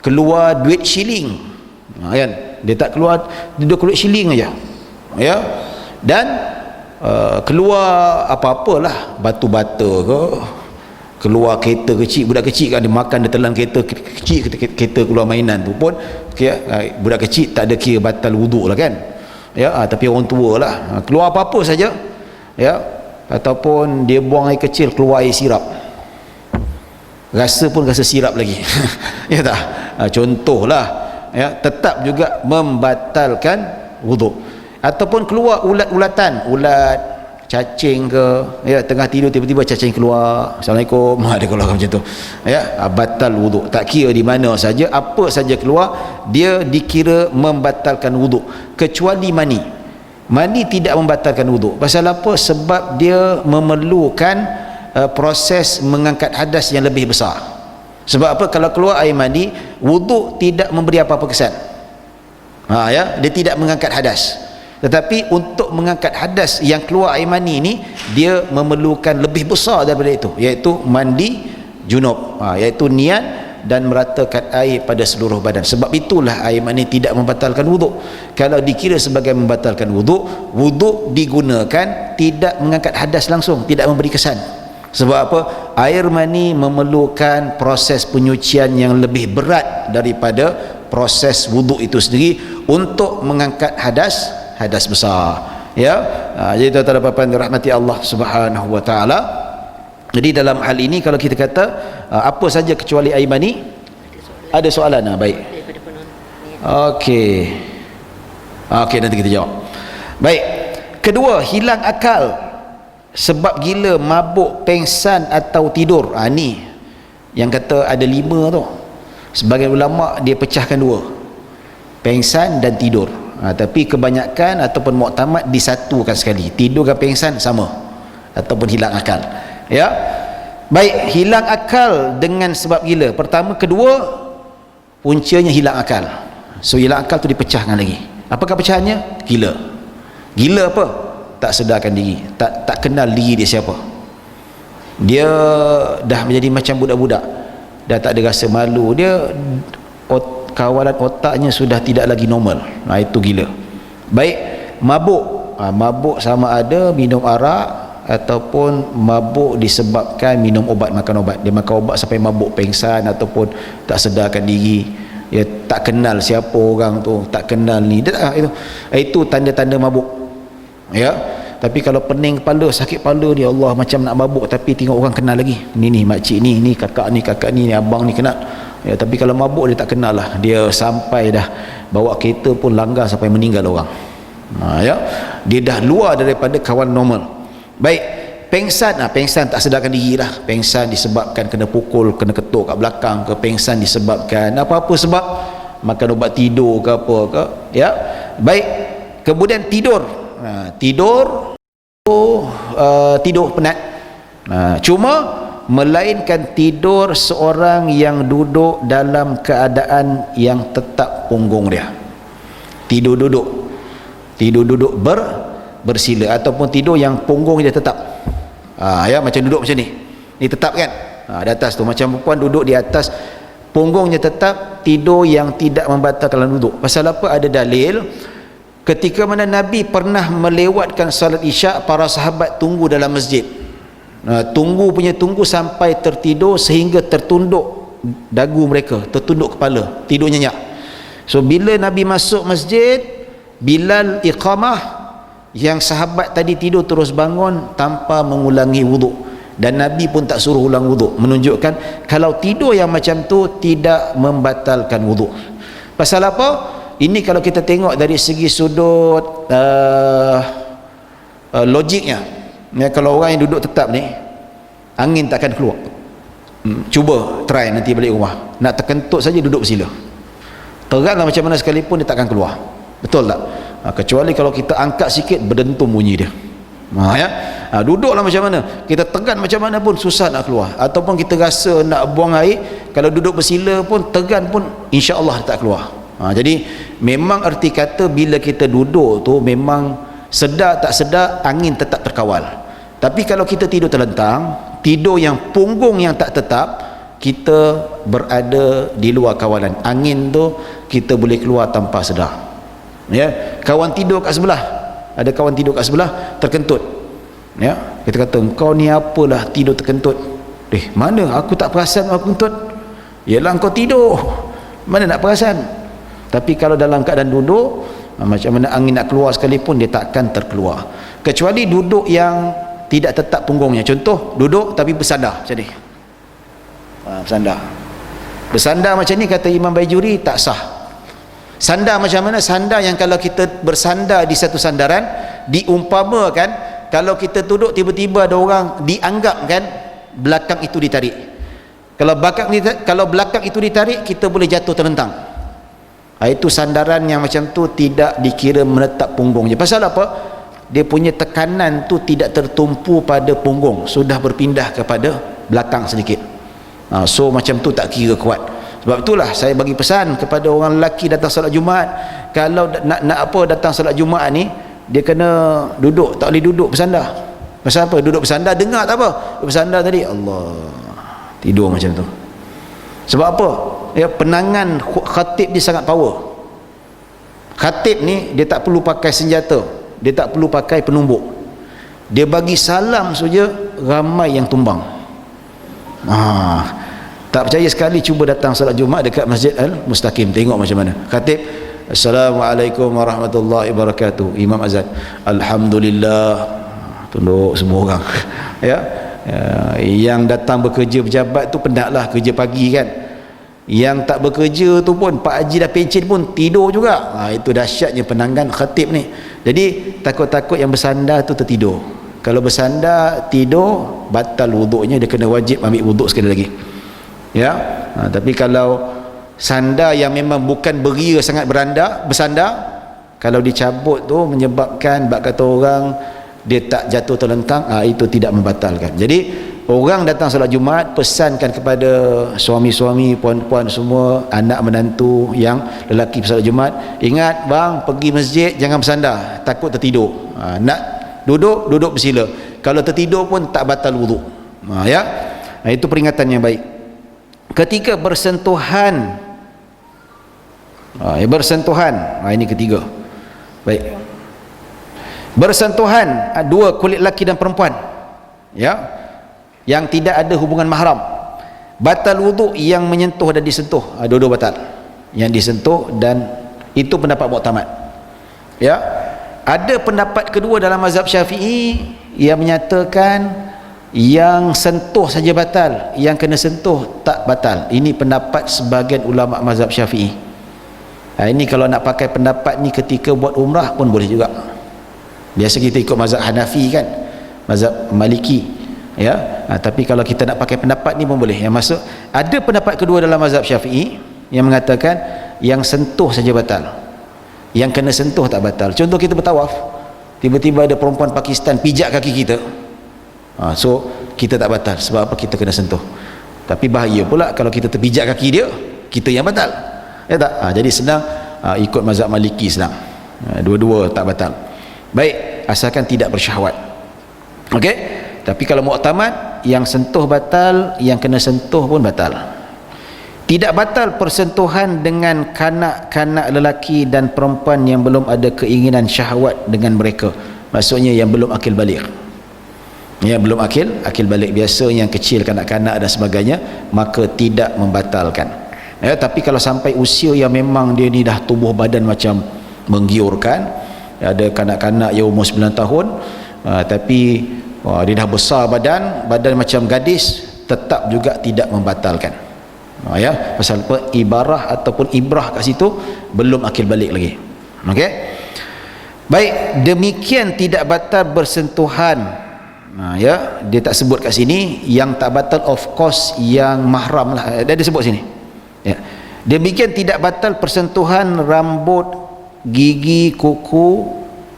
keluar duit shilling, kan? Dia tak keluar, dia keluar shilling aja, ya. Dan keluar apa-apalah, batu bata ke, keluar kereta kecil, budak kecil kan dia makan, dia telan kereta kecil, kereta keluar mainan tu pun budak kecil tak ada kira batal wuduk lah, kan, ya. Tapi orang tua lah, keluar apa-apa saja, ya, ataupun dia buang air kecil, keluar air sirap, rasa pun rasa sirap lagi ya tak, contohlah, ya, tetap juga membatalkan wuduk. Ataupun keluar ulat-ulatan, ulat cacing ke, ya, tengah tidur tiba-tiba cacing keluar, Assalamualaikum, dia keluar macam tu, ya, batal wuduk. Tak kira di mana saja, apa saja keluar, dia dikira membatalkan wuduk, kecuali mani. Mani tidak membatalkan wuduk. Pasal apa? Sebab dia memerlukan proses mengangkat hadas yang lebih besar. Sebab apa? Kalau keluar air mani, wuduk tidak memberi apa-apa kesan, ya, dia tidak mengangkat hadas. Tetapi untuk mengangkat hadas yang keluar air mani ini, dia memerlukan lebih besar daripada itu, iaitu mandi junub, iaitu niat dan meratakan air pada seluruh badan. Sebab itulah air mani tidak membatalkan wuduk. Kalau dikira sebagai membatalkan wuduk, wuduk digunakan tidak mengangkat hadas langsung, tidak memberi kesan. Sebab apa? Air mani memerlukan proses penyucian yang lebih berat daripada proses wuduk itu sendiri untuk mengangkat hadas besar, ya. Jadi tuan-tuan dan puan-puan dirahmati Allah Subhanahu wa taala. Jadi dalam hal ini kalau kita kata apa saja kecuali air mani, ada soalan? Baik, okey, nanti kita jawab. Baik, kedua, hilang akal sebab gila, mabuk, pengsan atau tidur. Ni yang kata ada 5 tu, sebagian ulama dia pecahkan 2, pengsan dan tidur. Tapi kebanyakan ataupun muktamad disatukan sekali, tidur dan pengsan sama, ataupun hilang akal, ya. Baik, hilang akal dengan sebab gila. Pertama, kedua, puncanya hilang akal. So hilang akal tu dipecahkan lagi. Apakah pecahannya? Gila apa? Tak sedarkan diri, tak kenal diri dia siapa. Dia dah menjadi macam budak-budak, dah tak ada rasa malu, dia kawalan otaknya sudah tidak lagi normal. Itu gila. Baik, mabuk. Mabuk sama ada minum arak ataupun mabuk disebabkan minum obat, makan obat. Dia makan obat sampai mabuk, pengsan ataupun tak sedarkan diri, dia tak kenal siapa orang tu, tak kenal ni, itu tanda-tanda mabuk, ya. Tapi kalau pening kepala, sakit kepala, dia Allah macam nak mabuk tapi tengok orang kenal lagi, ni makcik ni kakak ni abang ni kenal, ya. Tapi kalau mabuk dia tak kenal lah, dia sampai dah bawa kereta pun langgar sampai meninggal orang, ya. Dia dah luar daripada kawan normal. Baik, pengsan. Pengsan tak sedarkan diri lah. Pengsan disebabkan kena pukul, kena ketuk kat belakang ke, pengsan disebabkan apa-apa sebab, makan ubat tidur ke apa ke, ya. Baik, kemudian tidur. Tidur penat. Cuma melainkan tidur seorang yang duduk dalam keadaan yang tetap punggung dia. tidur duduk bersila, ataupun tidur yang punggung dia tetap. Ya, macam duduk macam ni tetap kan, di atas tu macam perempuan duduk di atas, punggungnya tetap, tidur yang tidak membatalkan wuduk. Pasal apa? Ada dalil ketika mana Nabi pernah melewatkan salat isyak, para sahabat tunggu dalam masjid, tunggu sampai tertidur sehingga tertunduk dagu mereka, tertunduk kepala, tidur nyenyak. So bila Nabi masuk masjid, Bilal iqamah, yang sahabat tadi tidur terus bangun tanpa mengulangi wuduk, dan Nabi pun tak suruh ulang wuduk, menunjukkan kalau tidur yang macam tu tidak membatalkan wuduk. Pasal apa? Ini kalau kita tengok dari segi sudut logiknya, ya, kalau orang yang duduk tetap ni, angin takkan keluar. Cuba try nanti balik rumah, nak terkentut saja duduk bersila, teranglah macam mana sekalipun dia takkan keluar, betul tak? Kecuali kalau kita angkat sikit berdentum bunyi dia. Ya, duduklah macam mana, kita tegan macam mana pun susah nak keluar. Ataupun kita rasa nak buang air, kalau duduk bersila pun tegan pun insya-Allah tak keluar. Jadi memang erti kata bila kita duduk tu memang sedar tak sedar angin tetap terkawal. Tapi kalau kita tidur terlentang, tidur yang punggung yang tak tetap, kita berada di luar kawalan angin tu, kita boleh keluar tanpa sedar. Ya, kawan tidur kat sebelah, ada kawan tidur kat sebelah terkentut, ya, kita kata engkau ni apalah tidur terkentut. Mana aku tak perasan aku kentut. Yalah engkau tidur, mana nak perasan. Tapi kalau dalam keadaan duduk, macam mana angin nak keluar sekalipun dia takkan terkeluar, kecuali duduk yang tidak tetap punggungnya. Contoh duduk tapi bersandar macam ni, bersandar macam ni, kata Imam Baijuri tak sah. Sandar macam mana? Sandar yang kalau kita bersandar di satu sandaran, diumpamakan kalau kita duduk tiba-tiba ada orang dianggapkan belakang itu ditarik. Kalau belakang itu ditarik, kita boleh jatuh terlentang. Itu sandaran yang macam tu tidak dikira menetap punggung je. Pasal apa? Dia punya tekanan tu tidak tertumpu pada punggung, sudah berpindah kepada belakang sedikit. So macam tu tak kira kuat. Sebab itulah saya bagi pesan kepada orang lelaki datang solat Jumaat, kalau nak datang solat Jumaat ni, dia kena duduk, tak boleh duduk bersandar. Pasal apa? Duduk bersandar dengar tak apa, bersandar tadi Allah tidur macam tu. Sebab apa? Ya, penangan khatib dia sangat power. Khatib ni dia tak perlu pakai senjata, dia tak perlu pakai penumbuk, dia bagi salam saja ramai yang tumbang. Tak percaya sekali cuba datang salat Jumaat dekat Masjid Al-Mustaqim, tengok macam mana khatib. Assalamualaikum warahmatullahi wabarakatuh, imam azan, alhamdulillah, tunduk semua orang. Ya, yang datang bekerja pejabat tu penatlah kerja pagi kan, yang tak bekerja tu pun Pak Haji dah pencen pun tidur juga. Itu dahsyatnya penangan khatib ni. Jadi takut-takut yang bersandar tu tertidur. Kalau bersandar tidur, batal wuduknya, dia kena wajib ambil wuduk sekali lagi. Ya, tapi kalau sandar yang memang bukan beria sangat bersandar, kalau dicabut tu menyebabkan bab kata orang dia tak jatuh terlentang, itu tidak membatalkan. Jadi orang datang solat Jumaat, pesankan kepada suami-suami, puan-puan semua, anak menantu yang lelaki solat Jumaat, ingat bang, pergi masjid jangan bersandar, takut tertidur. Nak duduk bersila, kalau tertidur pun tak batal wuduk. Ya, itu peringatan yang baik. Ketika bersentuhan, ini ketiga. Baik, bersentuhan dua kulit lelaki dan perempuan, ya, yang tidak ada hubungan mahram, batal wuduk. Yang menyentuh dan disentuh, dua-dua batal, yang disentuh, dan itu pendapat muktamad. Ya, ada pendapat kedua dalam mazhab Syafi'i yang menyatakan yang sentuh saja batal, yang kena sentuh tak batal. Ini pendapat sebahagian ulama mazhab Syafi'i. Ini kalau nak pakai pendapat ni ketika buat umrah pun boleh juga. Biasa kita ikut mazhab Hanafi kan, mazhab Maliki, ya. Tapi kalau kita nak pakai pendapat ni pun boleh. Yang maksud ada pendapat kedua dalam mazhab Syafi'i yang mengatakan yang sentuh saja batal, yang kena sentuh tak batal. Contoh kita bertawaf, tiba-tiba ada perempuan Pakistan pijak kaki kita, so kita tak batal. Sebab apa? Kita kena sentuh. Tapi bahaya pula kalau kita terpijak kaki dia, kita yang batal, ya tak? Jadi senang ikut mazhab Maliki senang. Dua-dua tak batal. Baik, asalkan tidak bersyahwat. Okey. Tapi kalau muktamad, yang sentuh batal, yang kena sentuh pun batal. Tidak batal persentuhan dengan kanak-kanak lelaki dan perempuan yang belum ada keinginan syahwat dengan mereka. Maksudnya yang belum akil balik. Yang belum akil balik, biasa yang kecil, kanak-kanak dan sebagainya, maka tidak membatalkan. Tapi kalau sampai usia yang memang dia ni dah tubuh badan macam menggiurkan, ada kanak-kanak yang umur 9 tahun, tapi dia dah besar badan macam gadis, tetap juga tidak membatalkan. Pasal apa? Ibarah ataupun ibrah kat situ belum akil balik lagi. Okey. Baik, demikian tidak batal bersentuhan. Dia tak sebut kat sini. Yang tak batal of course yang mahram lah, dia sebut sini. Demikian tidak batal persentuhan rambut, gigi, kuku.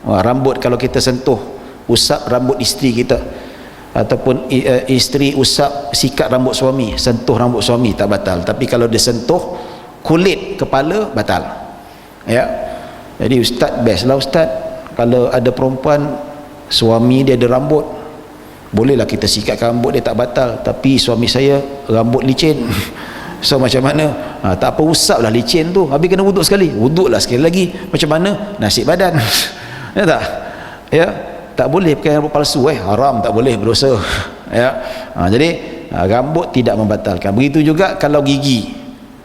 Rambut kalau kita sentuh, usap rambut isteri kita, ataupun isteri usap sikat rambut suami, sentuh rambut suami, tak batal. Tapi kalau dia sentuh kulit kepala, batal. Jadi ustaz best lah ustaz, kalau ada perempuan suami dia ada rambut, bolehlah kita sikatkan rambut dia, tak batal. Tapi suami saya rambut licin so macam mana? Tak apa, usap lah licin tu, habis kena wuduk sekali, wuduk lah sekali lagi, macam mana nasib badan? Tak? Tak boleh pakai rambut palsu, haram, tak boleh, berdosa. Jadi rambut tidak membatalkan. Begitu juga kalau gigi,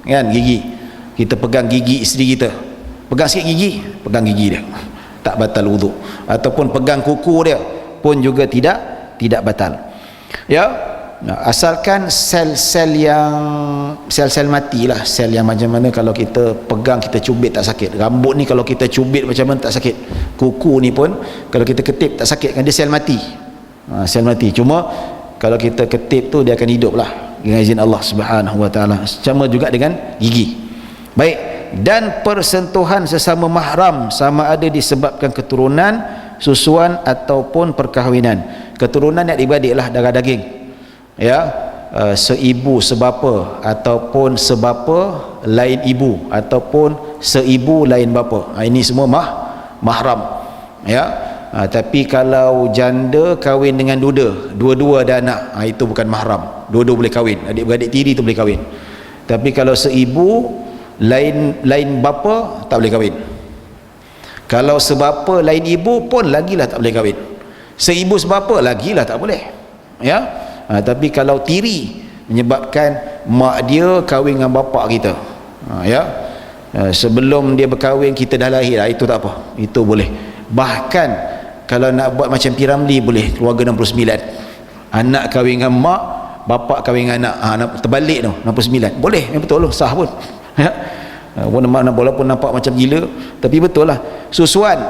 kan, gigi, kita pegang gigi isteri kita, pegang sikit gigi, pegang gigi dia, tak batal wuduk. Ataupun pegang kuku dia pun juga tidak batal. Asalkan sel-sel mati lah, sel yang macam mana kalau kita pegang, kita cubit tak sakit. Rambut ni kalau kita cubit macam mana tak sakit. Kuku ni pun kalau kita ketip tak sakit, kan dia sel mati. Sel mati. Cuma kalau kita ketip tu dia akan hidup lah dengan izin Allah Subhanahu Wa Taala. Sama juga dengan gigi. Baik, dan persentuhan sesama mahram sama ada disebabkan keturunan, susuan ataupun perkahwinan. Keturunan adik-beradik lah, darah daging. Seibu sebapa ataupun sebapa lain ibu ataupun seibu lain bapa, ini semua mahram. Tapi kalau janda kahwin dengan duda, dua-dua ada anak, itu bukan mahram. Dua-dua boleh kahwin, adik-beradik tiri tu boleh kahwin. Tapi kalau seibu lain bapa, tak boleh kahwin. Kalau sebapa lain ibu pun lagilah tak boleh kahwin. Seibu sebapa lagilah tak boleh. Tapi kalau tiri menyebabkan mak dia kahwin dengan bapa kita, sebelum dia berkahwin kita dah lahir, itu tak apa, itu boleh. Bahkan kalau nak buat macam Piramli boleh, keluarga 69, anak kahwin dengan mak, bapa kahwin dengan anak, terbalik tu 69, boleh, betul lah, sah pun. Walaupun nampak macam gila, tapi betul lah. Susuan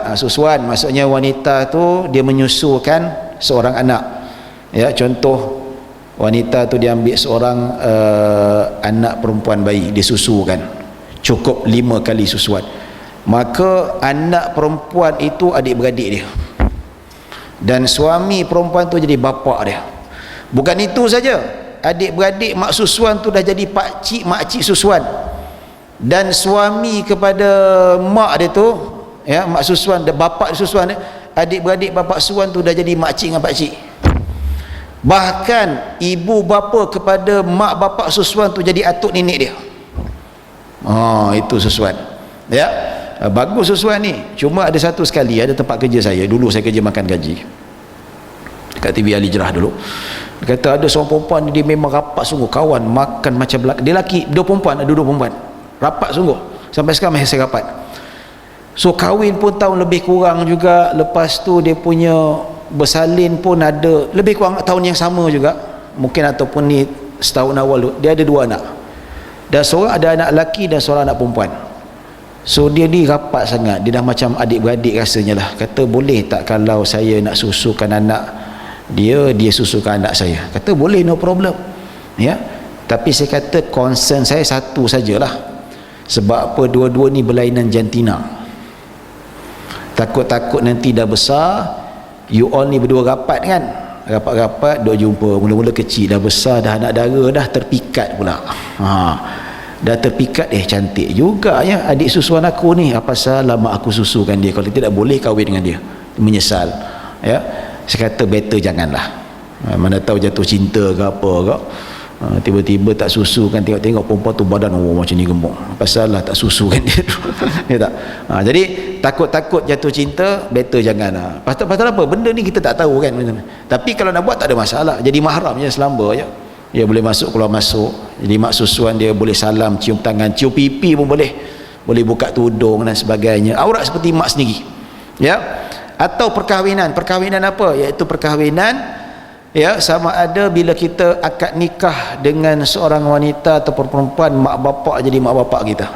maksudnya wanita tu dia menyusukan seorang anak. Contoh, wanita tu dia ambil seorang anak perempuan bayi, dia susukan, cukup 5 kali susuan, maka anak perempuan itu adik-beradik dia, dan suami perempuan tu jadi bapa dia. Bukan itu saja, adik-beradik mak susuan tu dah jadi pakcik, makcik susuan, dan suami kepada mak dia tu, mak susuan, bapa susuan dia, adik-beradik bapa susuan tu dah jadi makcik dengan pakcik. Bahkan ibu bapa kepada mak bapa susuan tu jadi atuk nenek dia. Itu susuan. Bagus susuan ni. Cuma ada satu sekali, ada tempat kerja saya, dulu saya kerja makan gaji kat TV Ali Jerah dulu. Dia kata ada seorang perempuan, dia memang rapat sungguh, kawan makan macam dia lelaki, dua perempuan, rapat sungguh, sampai sekarang masih saya rapat. So kahwin pun tahun lebih kurang juga, lepas tu dia punya bersalin pun ada lebih kurang tahun yang sama juga mungkin, ataupun ni setahun awal tu dia ada 2 anak, dan seorang ada anak lelaki dan seorang anak perempuan. So dia ni rapat sangat, dia dah macam adik-beradik rasanya lah. Kata boleh tak kalau saya nak susukan anak dia susukan anak saya? Kata boleh, no problem. Tapi saya kata concern saya satu sajalah, sebab apa, dua-dua ni berlainan jantina. Takut-takut nanti dah besar, you all ni berdua rapat kan, rapat-rapat duk jumpa, mula-mula kecil dah besar dah anak dara dah terpikat pula. dah terpikat, cantik juga ya adik susuan aku ni, apa salah mak aku susukan dia, kalau tidak boleh kahwin dengan dia, menyesal ya. Saya kata better janganlah. Mana tahu jatuh cinta ke apa ke, tiba-tiba tak susukan, tengok-tengok perempuan tu badan macam ni gemuk, apa salah tak susukan dia tu. Ya tak? Jadi takut-takut jatuh cinta, better janganlah. Pasal apa? Benda ni kita tak tahu kan. Tapi kalau nak buat tak ada masalah, jadi mahram je selamba ya. Dia boleh masuk keluar masuk, jadi mak susuan dia boleh salam, cium tangan, cium pipi pun boleh buka tudung dan sebagainya, aurat seperti mak sendiri ya. Atau perkahwinan apa, iaitu perkahwinan ya, sama ada bila kita akad nikah dengan seorang wanita atau perempuan, mak bapak jadi mak bapak kita,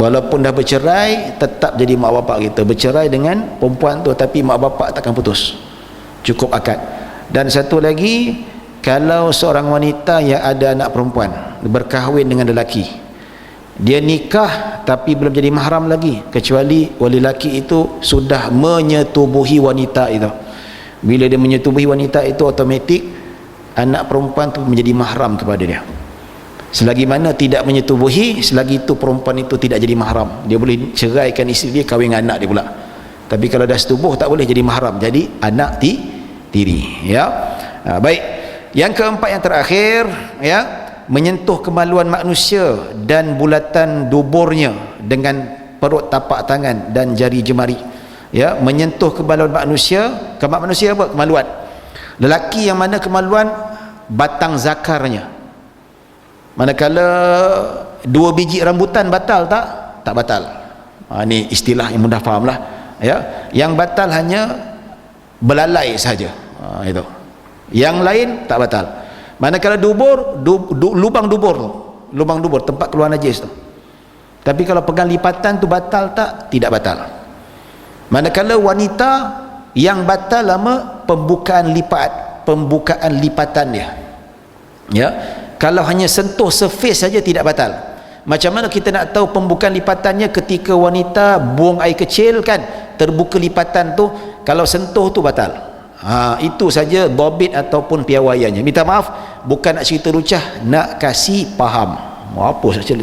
walaupun dah bercerai tetap jadi mak bapak kita. Bercerai dengan perempuan tu tapi mak bapak takkan putus, cukup akad. Dan satu lagi, kalau seorang wanita yang ada anak perempuan berkahwin dengan lelaki, dia nikah tapi belum jadi mahram lagi, kecuali wali lelaki itu sudah menyetubuhi wanita itu. Bila dia menyetubuhi wanita itu, automatik anak perempuan itu menjadi mahram kepada dia. Selagi mana tidak menyetubuhi, selagi itu perempuan itu tidak jadi mahram. Dia boleh ceraikan isteri dia, kahwin dengan anak dia pula. Tapi kalau dah setubuh tak boleh jadi mahram, jadi anak tiri ya. Baik. Yang keempat, yang terakhir ya, menyentuh kemaluan manusia dan bulatan duburnya dengan perut, tapak tangan dan jari jemari ya. Menyentuh kemaluan manusia apa? Kemaluan lelaki yang mana kemaluan batang zakarnya, manakala 2 biji rambutan batal tak batal. Ni istilah yang mudah faham lah ya. Yang batal hanya belalai saja, itu. Yang lain tak batal. Manakala dubur, lubang dubur tempat keluar najis tu. Tapi kalau pegang lipatan tu batal tak? Tidak batal. Manakala wanita, yang batal lama pembukaan lipatan dia ya. Kalau hanya sentuh surface saja tidak batal. Macam mana kita nak tahu pembukaan lipatannya? Ketika wanita buang air kecil kan, terbuka lipatan tu, kalau sentuh tu batal. Itu saja dhabit ataupun piawaiannya. Minta maaf, bukan nak cerita lucah, nak kasih faham. Apa saja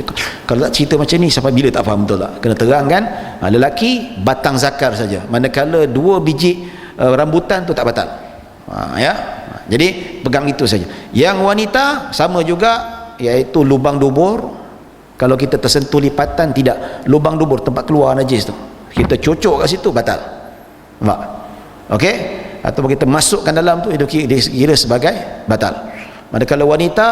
kalau tak cerita macam ni sampai bila tak faham, betul tak? Kena terang kan. Lelaki batang zakar saja, manakala 2 biji rambutan tu tak batal ya. Jadi pegang itu saja. Yang wanita sama juga, iaitu lubang dubur. Kalau kita tersentuh lipatan, tidak, lubang dubur tempat keluar najis tu, kita cocok kat situ, batal. Nampak? Okey? Atau kita masukkan dalam tu, itu kira sebagai batal. Manakala wanita,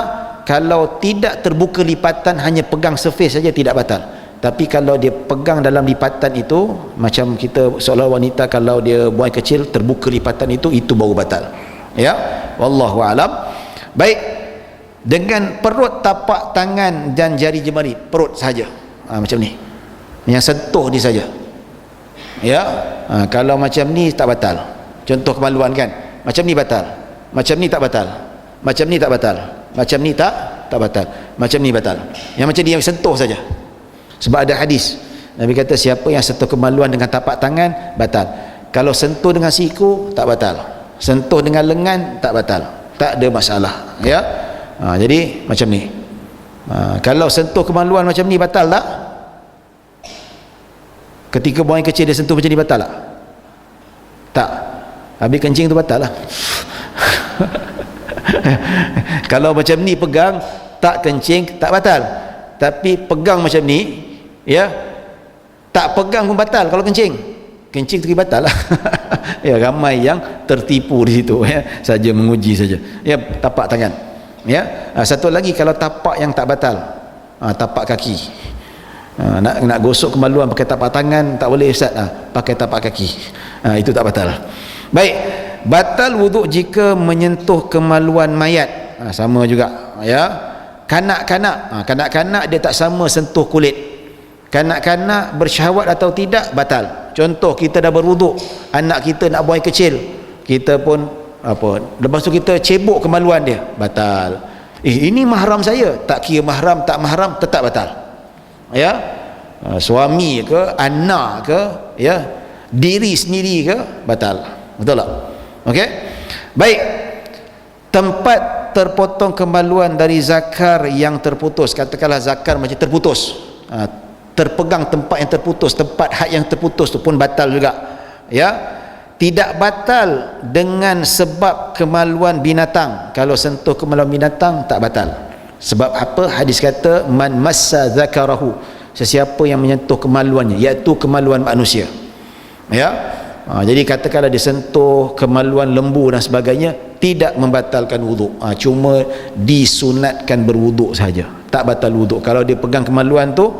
kalau tidak terbuka lipatan, hanya pegang surface saja, tidak batal. Tapi kalau dia pegang dalam lipatan itu, macam kita seolah wanita kalau dia buang kecil terbuka lipatan itu baru batal ya. Wallahu alam. Baik, dengan perut, tapak tangan dan jari jemari, perut saja macam ni, yang sentuh ni saja ya. Kalau macam ni tak batal. Contoh kemaluan kan, macam ni batal, macam ni tak batal, macam ni tak batal, macam ni tak batal, macam ni batal. Yang macam ni yang sentuh saja. Sebab ada hadis Nabi kata, siapa yang sentuh kemaluan dengan tapak tangan, batal. Kalau sentuh dengan siku, tak batal. Sentuh dengan lengan, tak batal, tak ada masalah ya. Jadi macam ni. Kalau sentuh kemaluan macam ni, batal tak? Ketika buang air kecil dia sentuh macam ni, batal tak? Tak. Habis kencing tu batal lah. Kalau macam ni pegang, tak kencing, tak batal. Tapi pegang macam ni ya, tak pegang pun batal. Kalau kencing tu batal lah. Ya, ramai yang tertipu di situ ya, saja menguji saja ya, tapak tangan ya. Satu lagi, kalau tapak yang tak batal, tapak kaki. Nak gosok kemaluan pakai tapak tangan tak boleh ustaz, pakai tapak kaki, itu tak batal. Baik, batal wuduk jika menyentuh kemaluan mayat, sama juga ya. Kanak-kanak dia tak sama sentuh kulit. Kanak-kanak bersyahwat atau tidak, batal. Contoh, kita dah berwuduk, anak kita nak buang air kecil, kita pun lepas tu kita cebok kemaluan dia, batal. Ini mahram saya, tak kira mahram tak mahram, tetap batal ya. Suami ke, anak ke ya, diri sendiri ke, batal. Betul tak? Okey. Baik. Tempat terpotong kemaluan dari zakar yang terputus. Katakanlah zakar macam terputus, terpegang tempat yang terputus, tempat had yang terputus tu pun batal juga, ya. Tidak batal dengan sebab kemaluan binatang. Kalau sentuh kemaluan binatang tak batal. Sebab apa? Hadis kata man massa zakarahu, sesiapa yang menyentuh kemaluannya, iaitu kemaluan manusia, ya. Jadi katakanlah disentuh kemaluan lembu dan sebagainya, tidak membatalkan wuduk, cuma disunatkan berwuduk saja, tak batal wuduk. Kalau dia pegang kemaluan tu,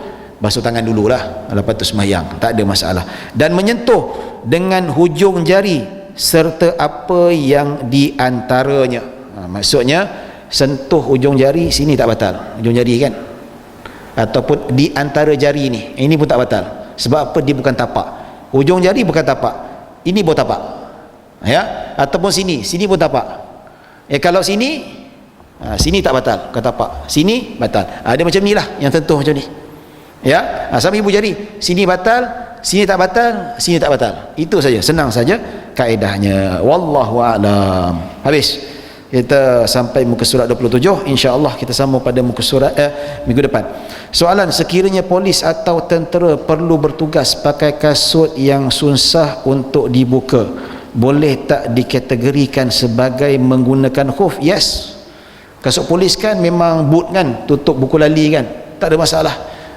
basuh tangan dululah, lepas tu sembahyang, tak ada masalah. Dan menyentuh dengan hujung jari serta apa yang diantaranya, maksudnya sentuh hujung jari sini tak batal, hujung jari kan, ataupun di antara jari ini pun tak batal. Sebab apa? Dia bukan tapak, hujung jari bukan tapak, ini pun tapak, ya. Ataupun sini pun tapak, kalau sini tak batal, bukan tapak, sini batal. Dia macam ni lah yang tentu macam ni, ya. Sama ibu jari, sini batal, sini tak batal, sini tak batal. Itu saja, senang saja kaedahnya. Wallahu a'lam. Habis kita sampai muka surat 27, insya-Allah kita sambung pada muka surat minggu depan. Soalan, sekiranya polis atau tentera perlu bertugas pakai kasut yang susah untuk dibuka, boleh tak dikategorikan sebagai menggunakan khuf? Yes. Kasut polis kan memang boot kan, tutup buku lali kan, tak ada masalah,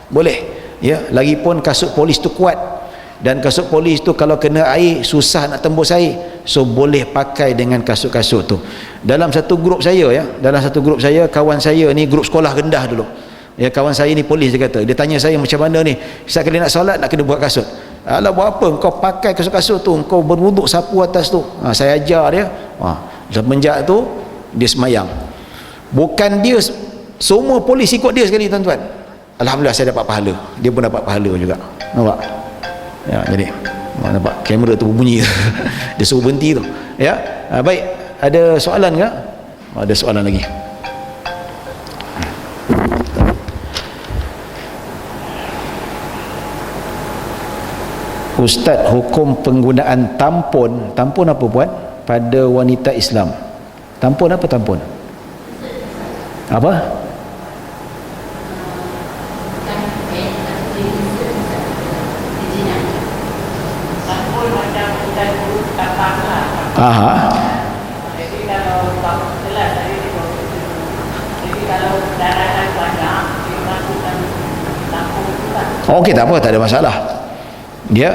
boleh, ya. Lagipun kasut polis tu kuat, dan kasut polis tu kalau kena air susah nak tembus air, so boleh pakai dengan kasut-kasut tu. Dalam satu grup saya, ya, kawan saya ni grup sekolah rendah dulu, ya, kawan saya ni polis, dia kata, dia tanya saya macam mana ni, setiap kali nak solat nak kena buat kasut. Alah, buat apa kau pakai kasut-kasut tu, kau berwuduk sapu atas tu. Saya ajar dia, semenjak tu dia semayang. Bukan dia, semua polis ikut dia sekali, tuan-tuan. Alhamdulillah saya dapat pahala, dia pun dapat pahala juga, nampak, ya. Jadi nampak kamera tu berbunyi dia suruh berhenti tu, ya. Baik, ada soalan ke? Ada soalan lagi? Ustaz, hukum penggunaan tampon apa puan pada wanita Islam? Tampon apa tampon? Apa? Aha.
Jadi kalau jelas tadi jadi kalau darahan banyak dimasukkan tampung juga.
Okey, tak apa, tak ada masalah. Dia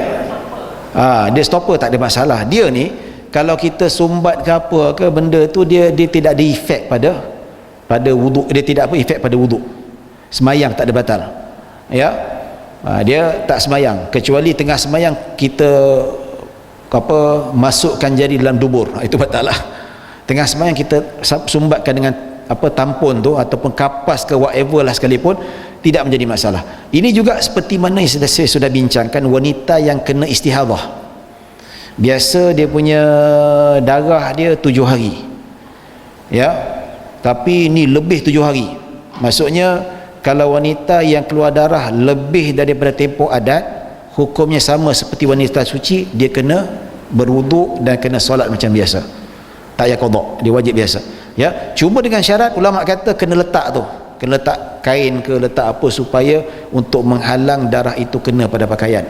stopper, tak ada masalah. Dia ni kalau kita sumbat ke apa ke benda tu, dia tidak ada efek pada wuduk, dia tidak apa efek pada wuduk. Semayang tak ada batal, ya. Dia tak semayang, kecuali tengah semayang kita masukkan jari dalam dubur, itu batal lah. Tengah semayang kita sumbatkan dengan tampon tu ataupun kapas ke whatever lah sekalipun, tidak menjadi masalah. Ini juga seperti mana yang saya sudah bincangkan, wanita yang kena istihadah, biasa dia punya darah dia 7 hari, ya, tapi ini lebih 7 hari. Maksudnya kalau wanita yang keluar darah lebih daripada tempoh adat, hukumnya sama seperti wanita suci, dia kena berwuduk dan kena solat macam biasa, tak payah qada, dia wajib biasa, ya. Cuma dengan syarat, ulama kata kena letak tu, kena letak kain ke letak apa supaya untuk menghalang darah itu kena pada pakaian.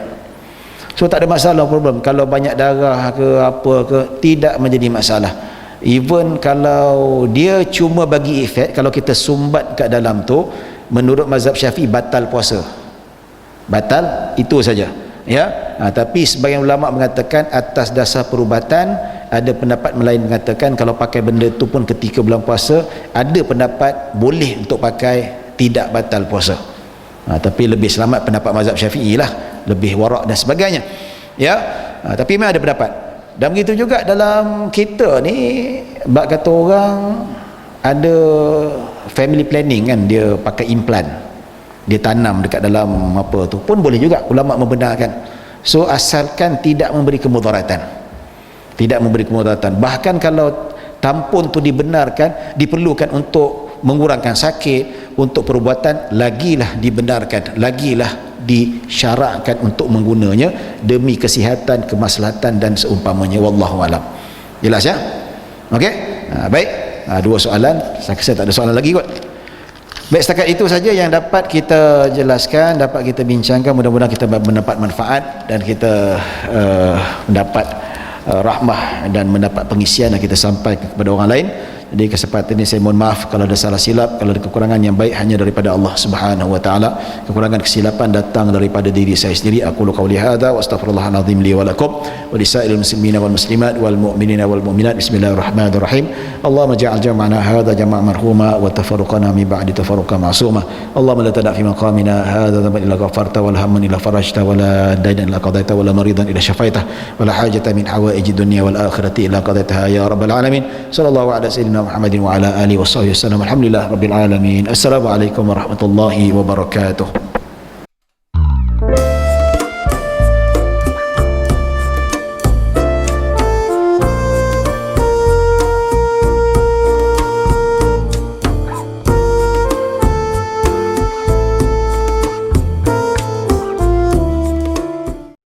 So tak ada masalah, problem kalau banyak darah ke apa ke, tidak menjadi masalah. Even kalau dia cuma bagi efek, kalau kita sumbat kat dalam tu, menurut mazhab Syafi'i batal puasa, batal, itu saja, ya. Tapi sebagian ulama mengatakan atas dasar perubatan. Ada pendapat lain mengatakan kalau pakai benda tu pun ketika bulan puasa, ada pendapat boleh untuk pakai, tidak batal puasa. Tapi lebih selamat pendapat mazhab Syafi'i lah, lebih warak dan sebagainya, ya. Tapi memang ada pendapat. Dan begitu juga dalam kita ni, bak kata orang ada family planning kan, dia pakai implant, dia tanam dekat dalam apa tu pun boleh juga, ulama membenarkan. So asalkan tidak memberi kemudaratan, bahkan kalau tampon tu dibenarkan, diperlukan untuk mengurangkan sakit, untuk perubatan, lagilah dibenarkan, lagilah disyarakkan untuk menggunanya demi kesihatan, kemaslahatan dan seumpamanya. Wallahu alam. Jelas, ya? Okey, baik. Dua soalan, saya tak ada soalan lagi kot. Baik, setakat itu saja yang dapat kita jelaskan, dapat kita bincangkan. Mudah-mudahan kita mendapat manfaat dan kita mendapat rahmah dan mendapat pengisian yang kita sampaikan kepada orang lain. Jadi kesempatan ini saya mohon maaf kalau ada salah silap, kalau ada kekurangan. Yang baik hanya daripada Allah Subhanahu wa taala. Kekurangan kesilapan datang daripada diri saya sendiri. Aku qauli hadza wa astaghfirullahal azim li wa lakum wa lisairil muslimina wal muslimat wal mu'minina wal mu'minat. Bismillahirrahmanirrahim. Allahumma ja'al jam'ana hadza jam'an marhuma wa tafarruqana min ba'di tafarruqan ma'suma. Allahumma la tada' fi maqamina hadza dhanban illa ghafarta wa la hamman illa farajta wa la daynan illa qadaita wa la maridan illa shafaita wa la hajata min hawaiji dunya wal akhirati illa qadaitaha ya rabbal alamin. Sallallahu ala sayyidina Muhammadin wa ala alihi wa sahbihi wasallam. Alhamdulillah rabbil alamin. Assalamualaikum warahmatullahi wabarakatuh.